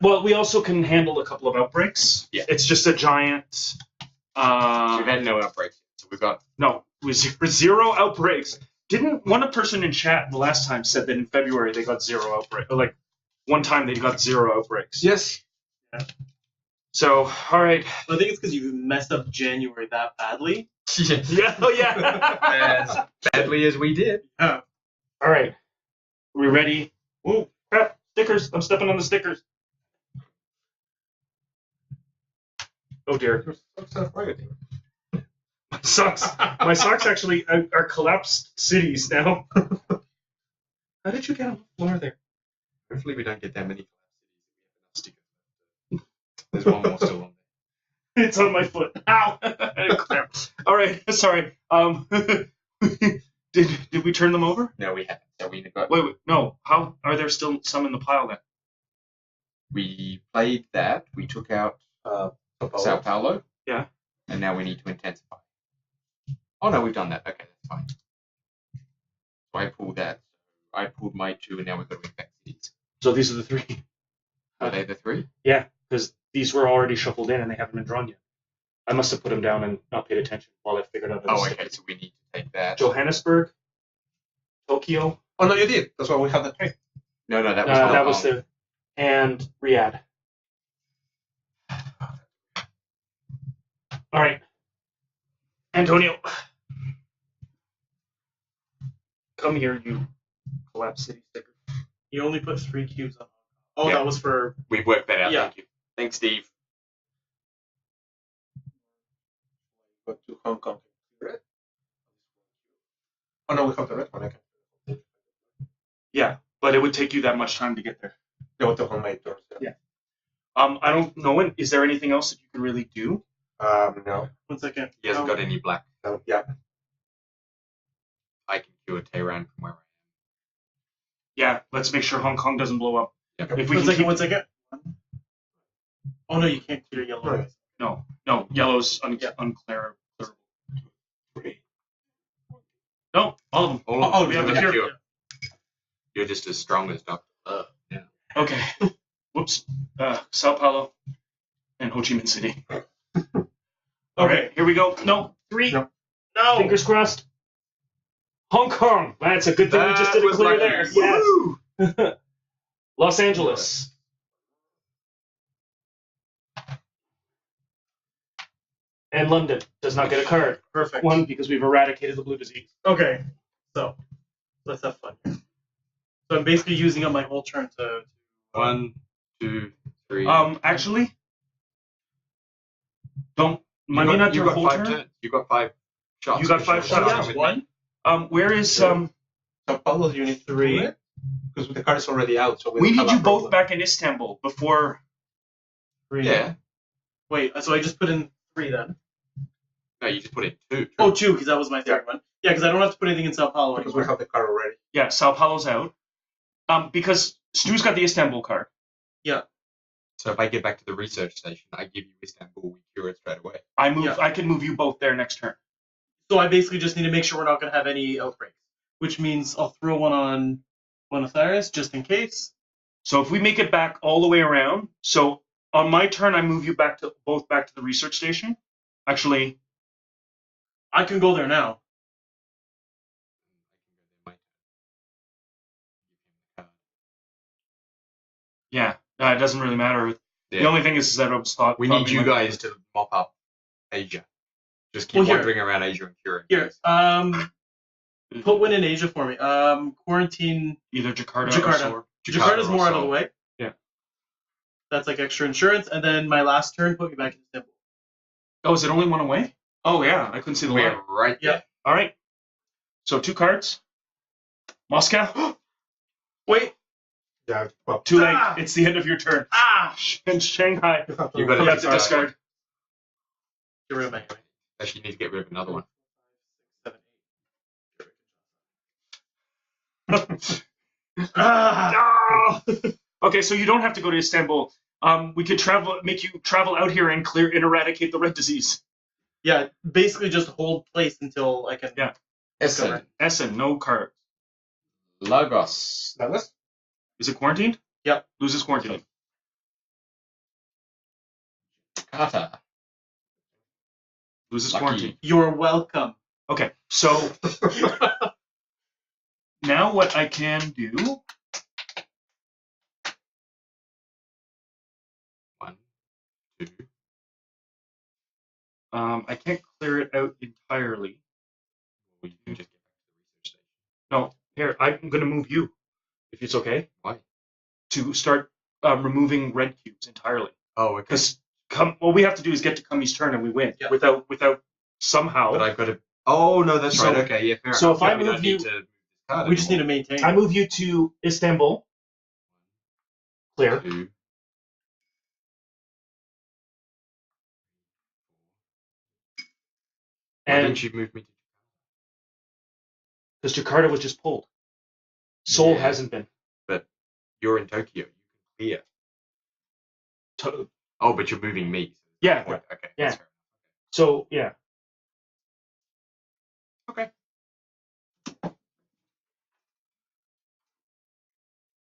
Well, we also can handle a couple of outbreaks. Yeah. It's just a giant. So we've had no outbreaks. So we've got No, it was 0 outbreaks. Didn't one person in chat the last time said that in February they got 0 outbreaks? Or like one time they got 0 outbreaks. Yes. So, all right. I think it's because you messed up January that badly. Yeah. Oh yeah. as badly as we did. All right. We ready? Oh crap! Stickers. I'm stepping on the stickers. Oh dear. My socks actually are collapsed cities now. How did you get on the floor there? Hopefully we don't get that many stickers. There's one more still on there. It's on my foot. Ow! Cramp. All right. Sorry. Did we turn them over? No, we haven't. So we got. Wait. No. How are there still some in the pile then? We played that. We took out Sao Paulo. Yeah. And now we need to intensify. Oh no, we've done that. Okay, that's fine. So I pulled that. I pulled my 2, and now we've got to infect cities. So these are the 3. Are they the 3? Yeah, because these were already shuffled in and they haven't been drawn yet. I must have put them down and not paid attention while I figured out. Oh, okay. So we need to take that. Johannesburg, Tokyo. Oh no, you did. That's why we have the 3. No, that was That was the and Riyadh. All right, Antonio, come here, you collapse city sticker. You only put 3 cubes on. Oh, Yeah. that was for. We've worked that out. Yeah. Thank you. Thanks, Steve. Go to Hong Kong. Red. Oh no, we have the red one. I can. Yeah, but it would take you that much time to get there. Go to home mate doors. Yeah. I don't know. Is there anything else that you can really do? No. 1 second. He hasn't got any black. No. Yeah. I can cure Tehran from where I Yeah, let's make sure Hong Kong doesn't blow up. am. If we 1 can second. keep- 1 second. Oh no, you can't clear yellow. Right. No, yellow's unclear. No, all of them. Oh, we have the the cure. cure. You're just as strong as Dr. Yeah. Okay. Whoops. Sao Paulo and Ho Chi Minh City. Okay, here we go. No, 3. No. No. Fingers crossed. Hong Kong. That's a good thing we just That did a was clear lucky. there. Yes. Los Angeles. And London does not get a card. Perfect. 1 because we've eradicated the blue disease. Okay. So let's have fun here. So I'm basically using up my whole turn to. 1, 2, 3. Actually, don't. you Might not got, you your got whole 5 turn. turns. You got 5 shots. You got 5 Sure. shots. With me. 1. Where is Sao Paulo, you need 3. Because the card is already out. So We don't need have you a both problem. back in Istanbul before. 3. Yeah. Wait. So I just put in 3 then. No, you just put in 2. Oh, 2 because that was my third one. Yeah, because I don't have to put anything in Sao Paulo Because we anymore. have the card already. Yeah, Sao Paulo's out. Because Stu's got the Istanbul card. So if I get back to the research station, I give you Istanbul, we cure it straight away. I can move you both there next turn. So I basically just need to make sure we're not going to have any outbreaks, which means I'll throw one on Buenos Aires just in case. So if we make it back all the way around, so on my turn I move you both back to the research station. Actually, I can go there now. yeah, it doesn't really matter. The Yeah. only thing is that I was thought We thought need you might- guys to mop up Asia. Just keep Well, here. wandering around Asia and curing. Here, put one in Asia for me. Quarantine. either Jakarta, or Jakarta. Seoul. Jakarta's more out of the way. Yeah. That's like extra insurance, and then my last turn put me back in Istanbul. Oh, is it only one away? Oh, yeah. I couldn't see the We're line. right there. Yeah. All right. So 2 cards. Moscow. Wait. Yeah. Well, Too late. Ah! It's the end of your turn. Ah! And Shanghai. You gotta You have to discard. discard. Get rid of my Actually, you need to get rid of another one. 7, 8. Ah! Ah! Okay, so you don't have to go to Istanbul. We could make you travel out here and eradicate the red disease. Yeah, basically just hold place until I can. Yeah. Essen. Essen, no cards. Lagos. Douglas? Is it quarantined? Yep. Loses quarantine. Jakarta. Loses Lucky. quarantine. You're welcome. Okay, so now what I can do. 1, 2. I can't clear it out entirely. Well, you can just get back to the research station. No, here, I'm going to move you, if it's okay, Why? to start removing red cubes entirely. Oh, okay. Because what we have to do is get to Cummy's turn and we win. Yeah. Without somehow. But I've got to. Oh no, that's So- right. Okay, yeah, fair so enough. if I Yeah, we move don't you- need to discard We just need to anymore. maintain. I move you to Istanbul. Clear. 2. Why And didn't you move me to? because Jakarta was just pulled. Seoul Yeah. hasn't been. You're in Tokyo. You can clear. Oh, but you're moving me. Yeah. Okay. Yeah. That's fair. So, yeah. Okay. All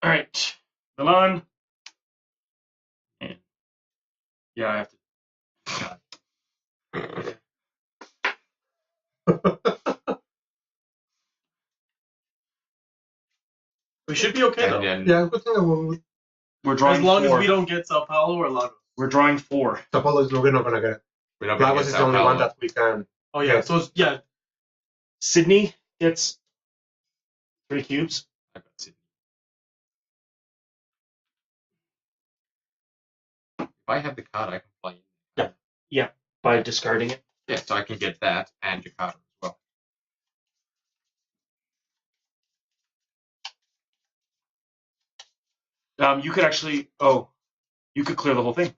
right. Milan. And yeah, I have to. We should be okay though. And then Yeah, good thing that We're drawing As long 4. as we don't get Sao Paulo or Lagos. We're drawing 4. Sao Paulo is we're not gonna get it. we're not gonna Lagos get is the Sao only Paulo. one that we can. Oh yeah, Yeah. so it's, yeah. Sydney gets 3 cubes. I've got Sydney. If I have the card, I can play in. By discarding it. Yeah, so I can get that and Jakarta as well. You could actually. Oh, you could clear the whole thing.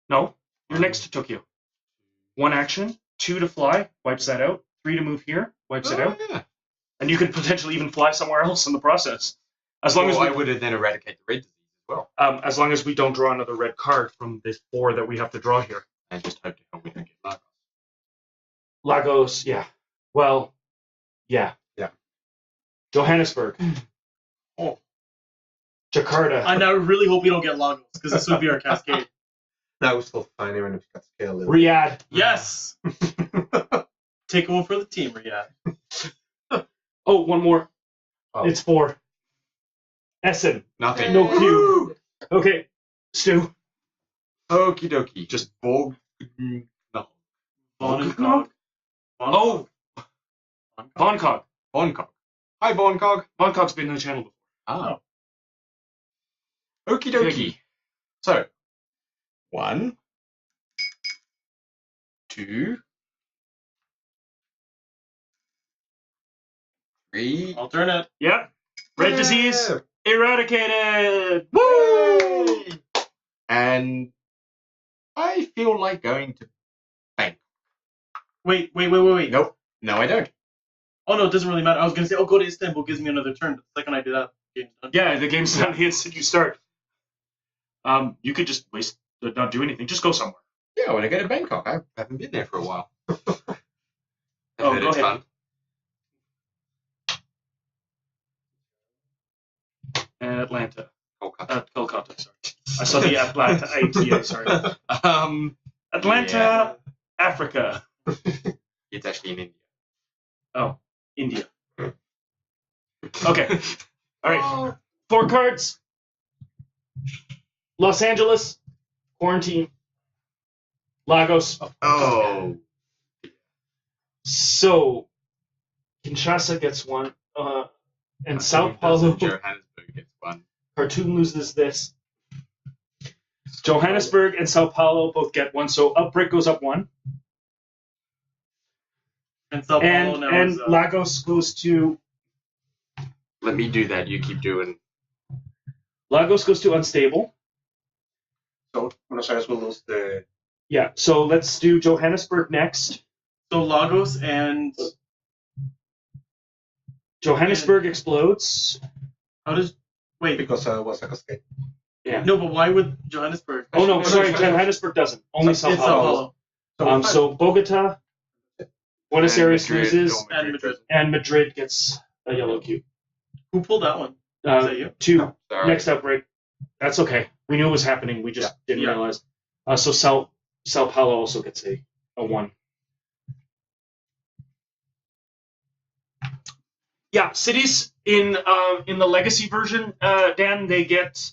No, you're next to Tokyo. 1 action, 2 to fly, wipes that out. 3 to move here, wipes it out. Yeah. And you could potentially even fly somewhere else in the process, as long Well, as I would have then eradicate the red disease as well. as long as we don't draw another red card from this 4 that we have to draw here. And just hope to hell we don't get Lagos. Lagos, yeah. Well, yeah. Yeah. Johannesburg. Oh. Jakarta. I now really hope we don't get Lagos because this would be our cascade. That was still fine, even if you got scale a little. Riyadh. Yes. Take one for the team, yeah. Oh, one more. Oh. It's 4. Essen. Nothing. No cube. Okay, Stu. Okie dokie. Just Borg. No. Vonkog. Oh, Vonkog. Vonkog. Hi, Vonkog. Vonkog's been on the channel before. Ah. Okie dokie. So, 1, 2, 3. Alternate. Yep. Red Yeah. disease eradicated. Woo! And I feel like going to bank. Wait. Nope. No, I don't. Oh no, it doesn't really matter. I was gonna say, oh, go to Istanbul gives me another turn. But the second I do that, game's done. Yeah, the game's done the instant you start. You could just not do anything. Just go somewhere. Yeah, when I go to Bangkok, I haven't been there for a while. I've Oh, heard go it's ahead. fun. And Atlanta. Kolkata. Kolkata, sorry. I saw the Atlanta ITA, sorry. Atlanta, Africa. It's actually in India. Oh, India. Okay. All right. 4 cards. Los Angeles, quarantine. Lagos. Oh. So, Kinshasa gets 1. and Sao Paulo. Johannesburg gets 1. Khartoum loses this. Johannesburg and Sao Paulo both get 1, so Outbreak goes up 1. And Sao Paulo now And is Lagos goes to Let me do that. You keep doing. Lagos goes to unstable. So Buenos Aires will lose the. Yeah, so let's do Johannesburg next. so Lagos and Johannesburg explodes. how does wait? Because Osaka State. Yeah. No, but why would Johannesburg? Oh no, sorry, Johannesburg doesn't. Only Sao It's Sao Paulo. Paulo So Bogota, Buenos And Aires Madrid, loses, no, and Madrid. and Madrid gets a yellow cube. Who pulled that one? Is that you? 2. Sorry. Next Outbreak. That's okay. We knew it was happening. We just didn't Yeah. realize. So Sao Paulo also gets a 1. Yeah, cities in the legacy version, Dan, they get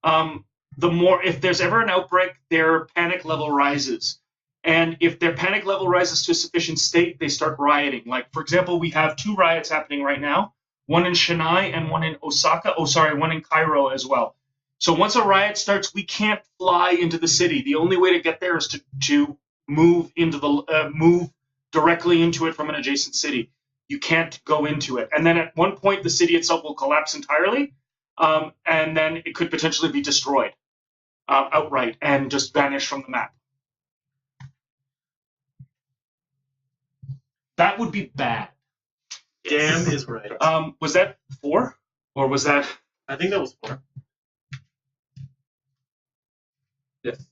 the more if there's ever an outbreak, their panic level rises, and if their panic level rises to a sufficient state, they start rioting. Like for example, we have 2 riots happening right now, one in Chennai and one in Osaka. Oh, sorry, one in Cairo as well. So once a riot starts, we can't fly into the city. The only way to get there is to move into the move directly into it from an adjacent city. You can't go into it. And then at one point, the city itself will collapse entirely, and then it could potentially be destroyed outright and just vanish from the map. That would be bad. Damn is right. Was that 4? Or was that... I think that was 4. Yes.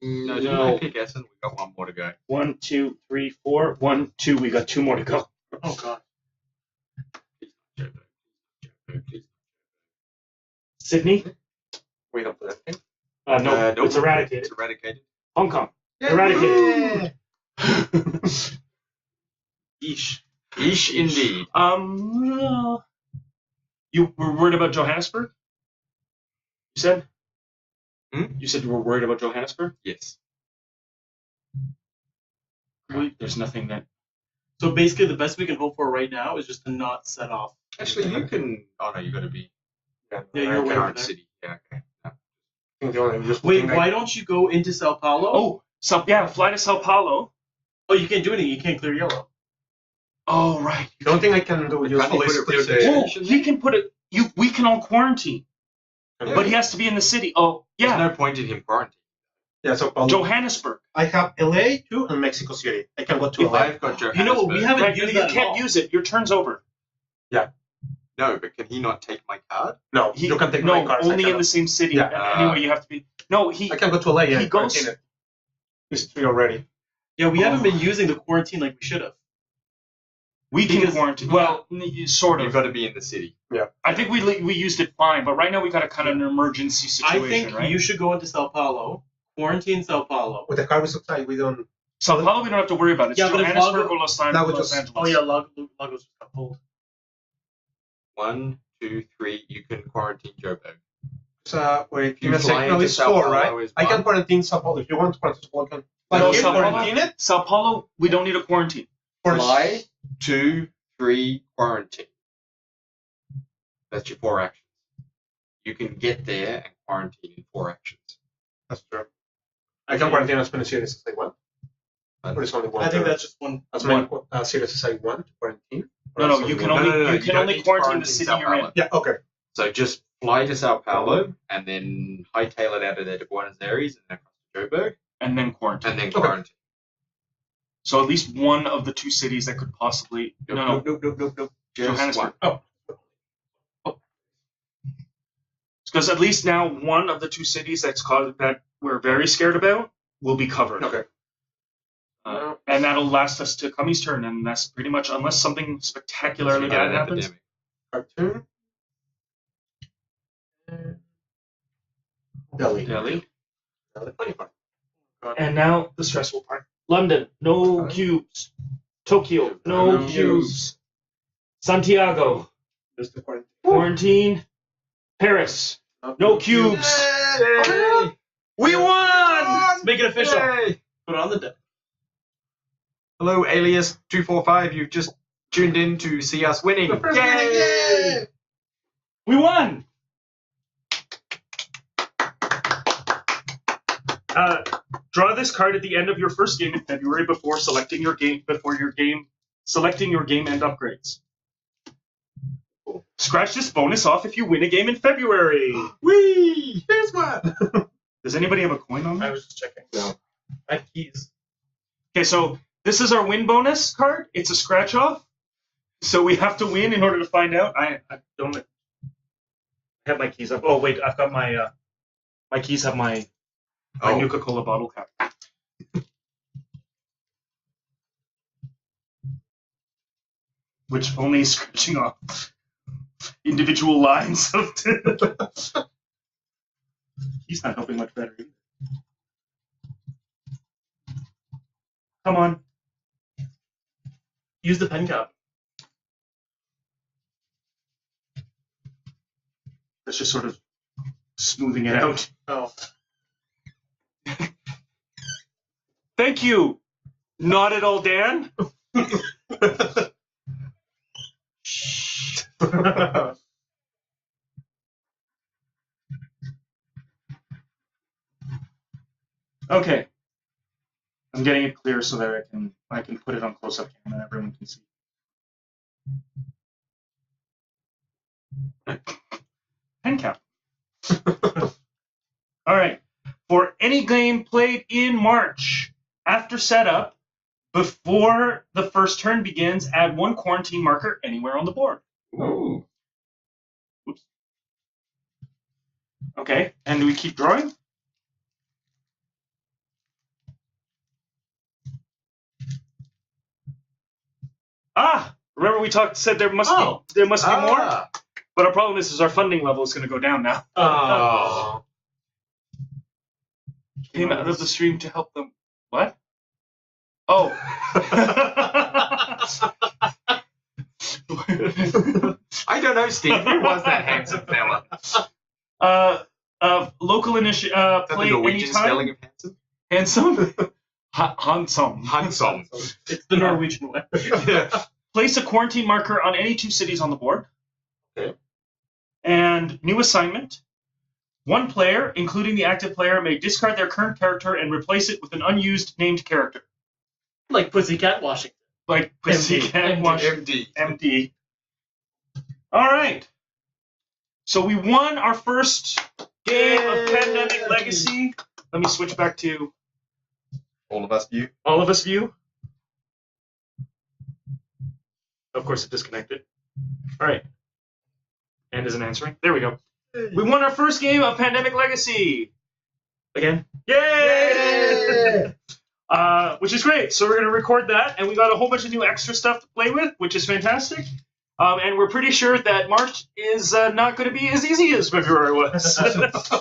No, No. I pick Essen. We got 1 more to go. 1, 2, 3, 4. 1, 2. We got 2 more to go. Oh god. Sydney? We don't play that thing. No, Nope. it's eradicated. It's eradicated. Hong Kong. Eradicated. Yeesh. Ish indeed. You were worried about Johannesburg? You said? Hmm? You said you were worried about Johannesburg? Yes. There's nothing that... So basically, the best we can hope for right now is just to not set off. Actually, you can. Oh no, you got to be. Yeah, you're way over Current there. city. Yeah. Okay. No. I think the only just Wait, thing why don't you go into Sao Paulo? Fly to Sao Paulo. Oh, you can't do anything. You can't clear yellow. Oh, right. The only thing I can do Can't usefully you is put clear it the. preservation? Oh, he can put it... We can all quarantine. Yeah. But he has to be in the city. Oh, There's yeah. no point in him quarantining. Yeah, so Paulo. Johannesburg. I have LA too and Mexico City. I can go to LA. I've got Johannesburg. You know what? We haven't Right, used you that at can't all. use it. Your turn's over. No, but can he not take my card? No, you can take my cards. only I in the same city. Yeah. Anyway, you have to be... No, he... I can go to LA and He goes- quarantine it. It's 3 already. Yeah, we haven't Oh. been using the quarantine like we should have. We can Because- quarantine. Well, sort You've of. got to be in the city. I think we used it fine, but right now we got a kind of an emergency I situation, think right? you should go into Sao Paulo, quarantine Sao Paulo. With the car we supply, we don't. Sao Paulo, we don't have to worry about it. It's Yeah, but if Johannesburg Lago- or Los Lagos- Angeles. Oh yeah, Lagos just got pulled. 1, 2, 3. You can quarantine Joburg. Wait, You give me a fly second. No, into it's Sao 4, Paulo right? is I can 1. quarantine Sao Paulo. If you want to quarantine Sao Paulo, I can. No, Like, Sao Paulo- quarantine it? Sao Paulo, we don't need a quarantine. For Fly, 2, 3, quarantine. That's your 4 actions. You can get there and quarantine in 4 actions. That's true. I can quarantine as many series as I want. Or it's only one. I think turn. that's just one. as many series as I want to quarantine. Or No, as you can one- only No, you you can don't only need to quarantine the quarantine city Sao you're in. Paulo. Yeah. Okay. So just fly to Sao Paulo and then hightail it out of there to Buenos Aires and then across to Joburg And then quarantine. and then Okay. quarantine. So at least one of the 2 cities that could possibly... No. Nope. Just Johannesburg. one. Because at least now one of the 2 cities that we're very scared about will be covered. Okay. And that'll last us to Kami's turn, and that's pretty much, unless something spectacularly It's not bad an happens. epidemic. Cartoon. Delhi. Delhi. Funny part. And now the stressful part. London, no cubes. Tokyo, no No cubes. Santiago, Just the quarantine. quarantine. Paris, no cubes. Yay! We won! Let's make it official. Yay! Put it on the deck. Hello, alias 245. You've just tuned in to see us winning. The first Yay! winning, yay! We won! Draw this card at the end of your first game in February before selecting your game end upgrades. Scratch this bonus off if you win a game in February. Whee! Here's one. Does anybody have a coin on I that? was just checking. No. I have keys. Okay, so this is our win bonus card. It's a scratch off. So we have to win in order to find out. I don't have my keys up. Oh wait, I've got my my keys have my Nuka-Cola bottle cap. Which only is scratching off individual lines of He's not helping much better either. Come on. Use the pen cap. That's just sort of smoothing it out. Oh. Thank you. Not at all, Dan. Okay. I'm getting it clear so that I can put it on close-up camera and everyone can see. Pen cap. All right. For any game played in March, after setup, before the first turn begins, add one quarantine marker anywhere on the board. Ooh. Oops. Okay, and do we keep drawing? Ah! Remember we said there must be more? But our problem is our funding level is going to go down now. Oh. Came out of the stream to help them. What? Oh. I don't know, Steve. Who was that handsome fella? Local initiative. Is that the Play Norwegian anytime. spelling of handsome? Handsome. Handsome. Handsome. It's the Norwegian way. Yeah. Place a quarantine marker on any two cities on the board. Okay. And new assignment. One player, including the active player, may discard their current character and replace it with an unused named character. Like Pussycat Washington. Like Pussycat Washington. MD. Empty. All right. So we won our first game of Pandemic Legacy. Let me switch back to All of us view. all of us view. Of course, it disconnected. All right. And isn't answering. There we go. We won our first game of Pandemic Legacy. Again. Yay! Which is great. So we're going to record that, and we got a whole bunch of new extra stuff to play with, which is fantastic. And we're pretty sure that March is not going to be as easy as February was.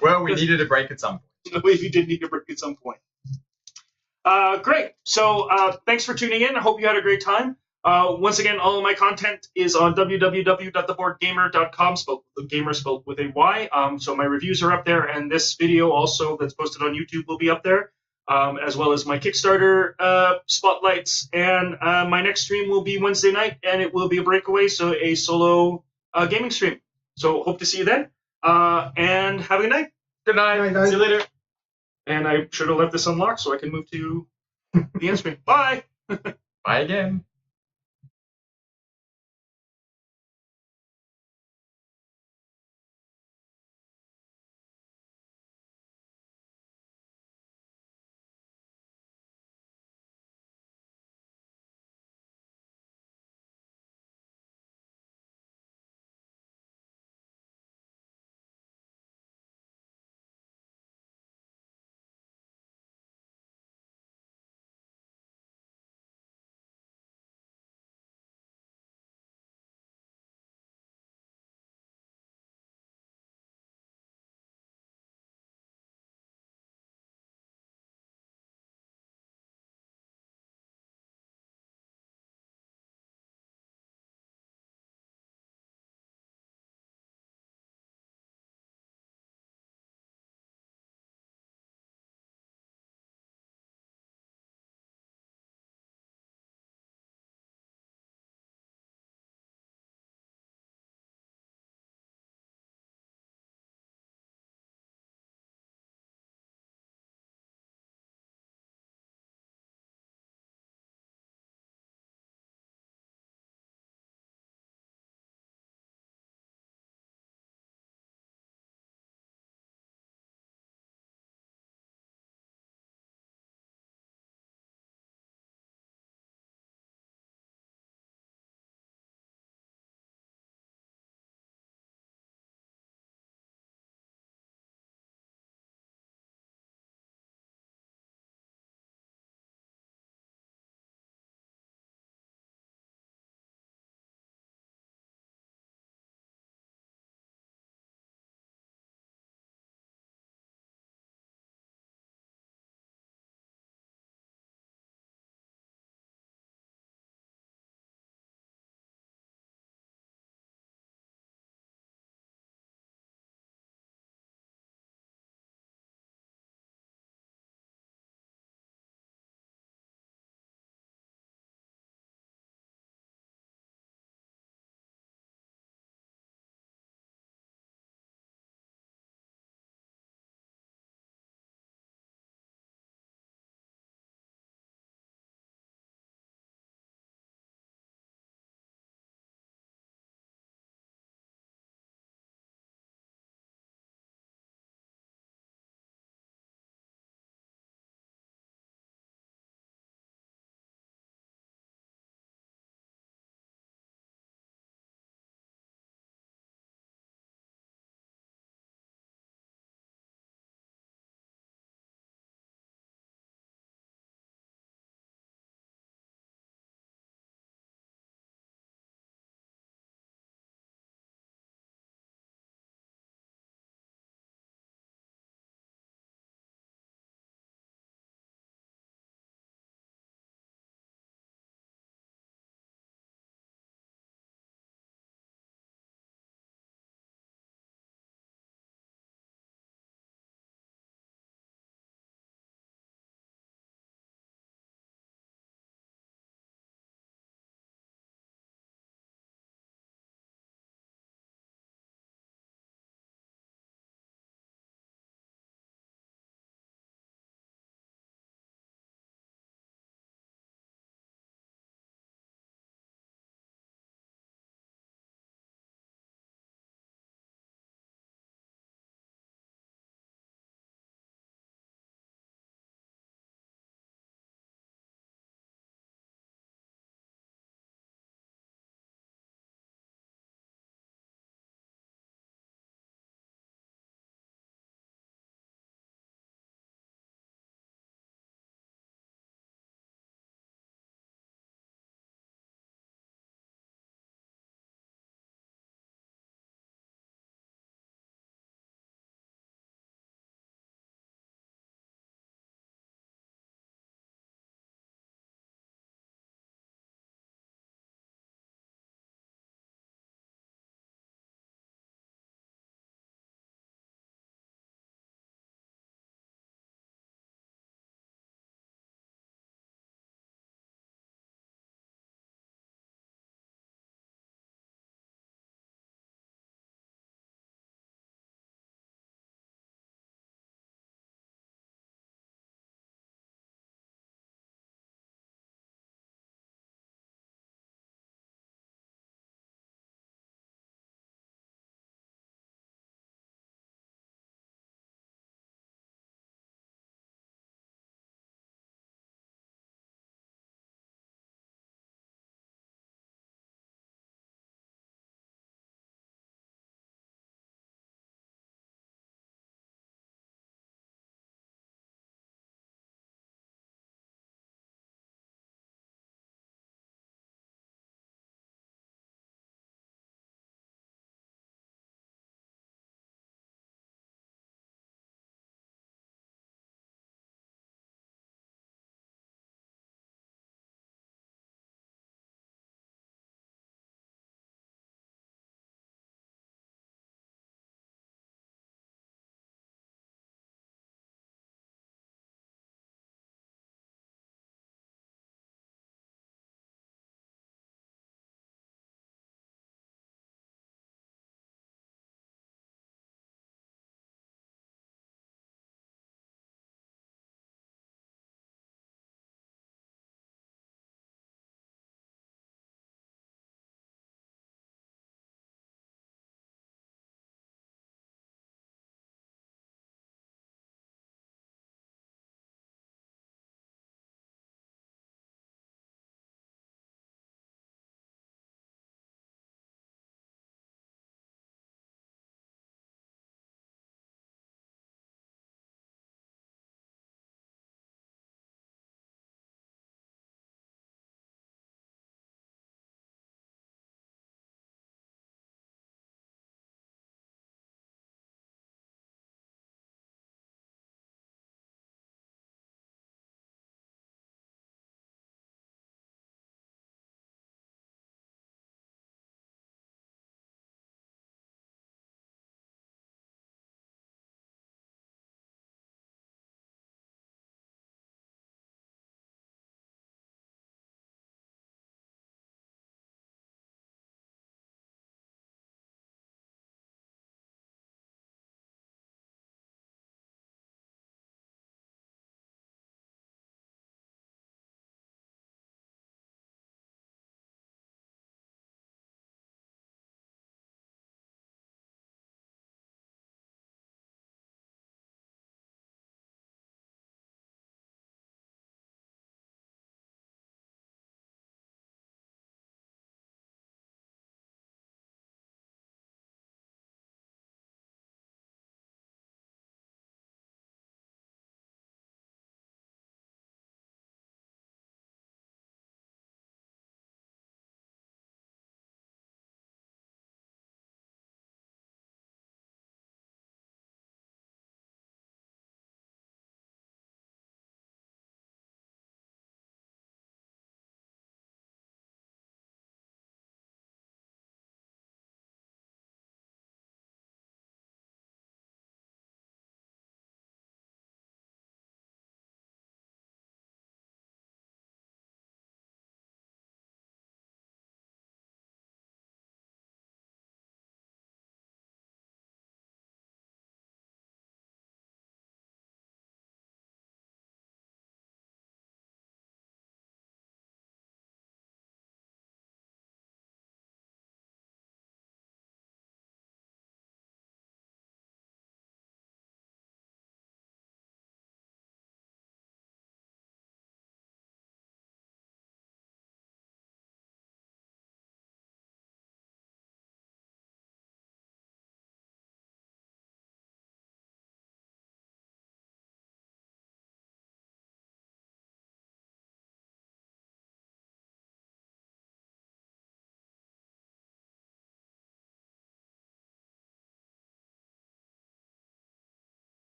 Well, we needed a break at some point. We did need a break at some point. Great. So thanks for tuning in. I hope you had a great time. Once again, all of my content is on www.theboardgaymer.com. Gamer spelled with a Y. So my reviews are up there, and this video also that's posted on YouTube will be up there, as well as my Kickstarter spotlights. And my next stream will be Wednesday night, and it will be a breakaway, so a solo gaming stream. So hope to see you then, and have a good night. Good night. guys. See you later. And I should have left this unlocked so I can move to the end screen. Bye. Bye again.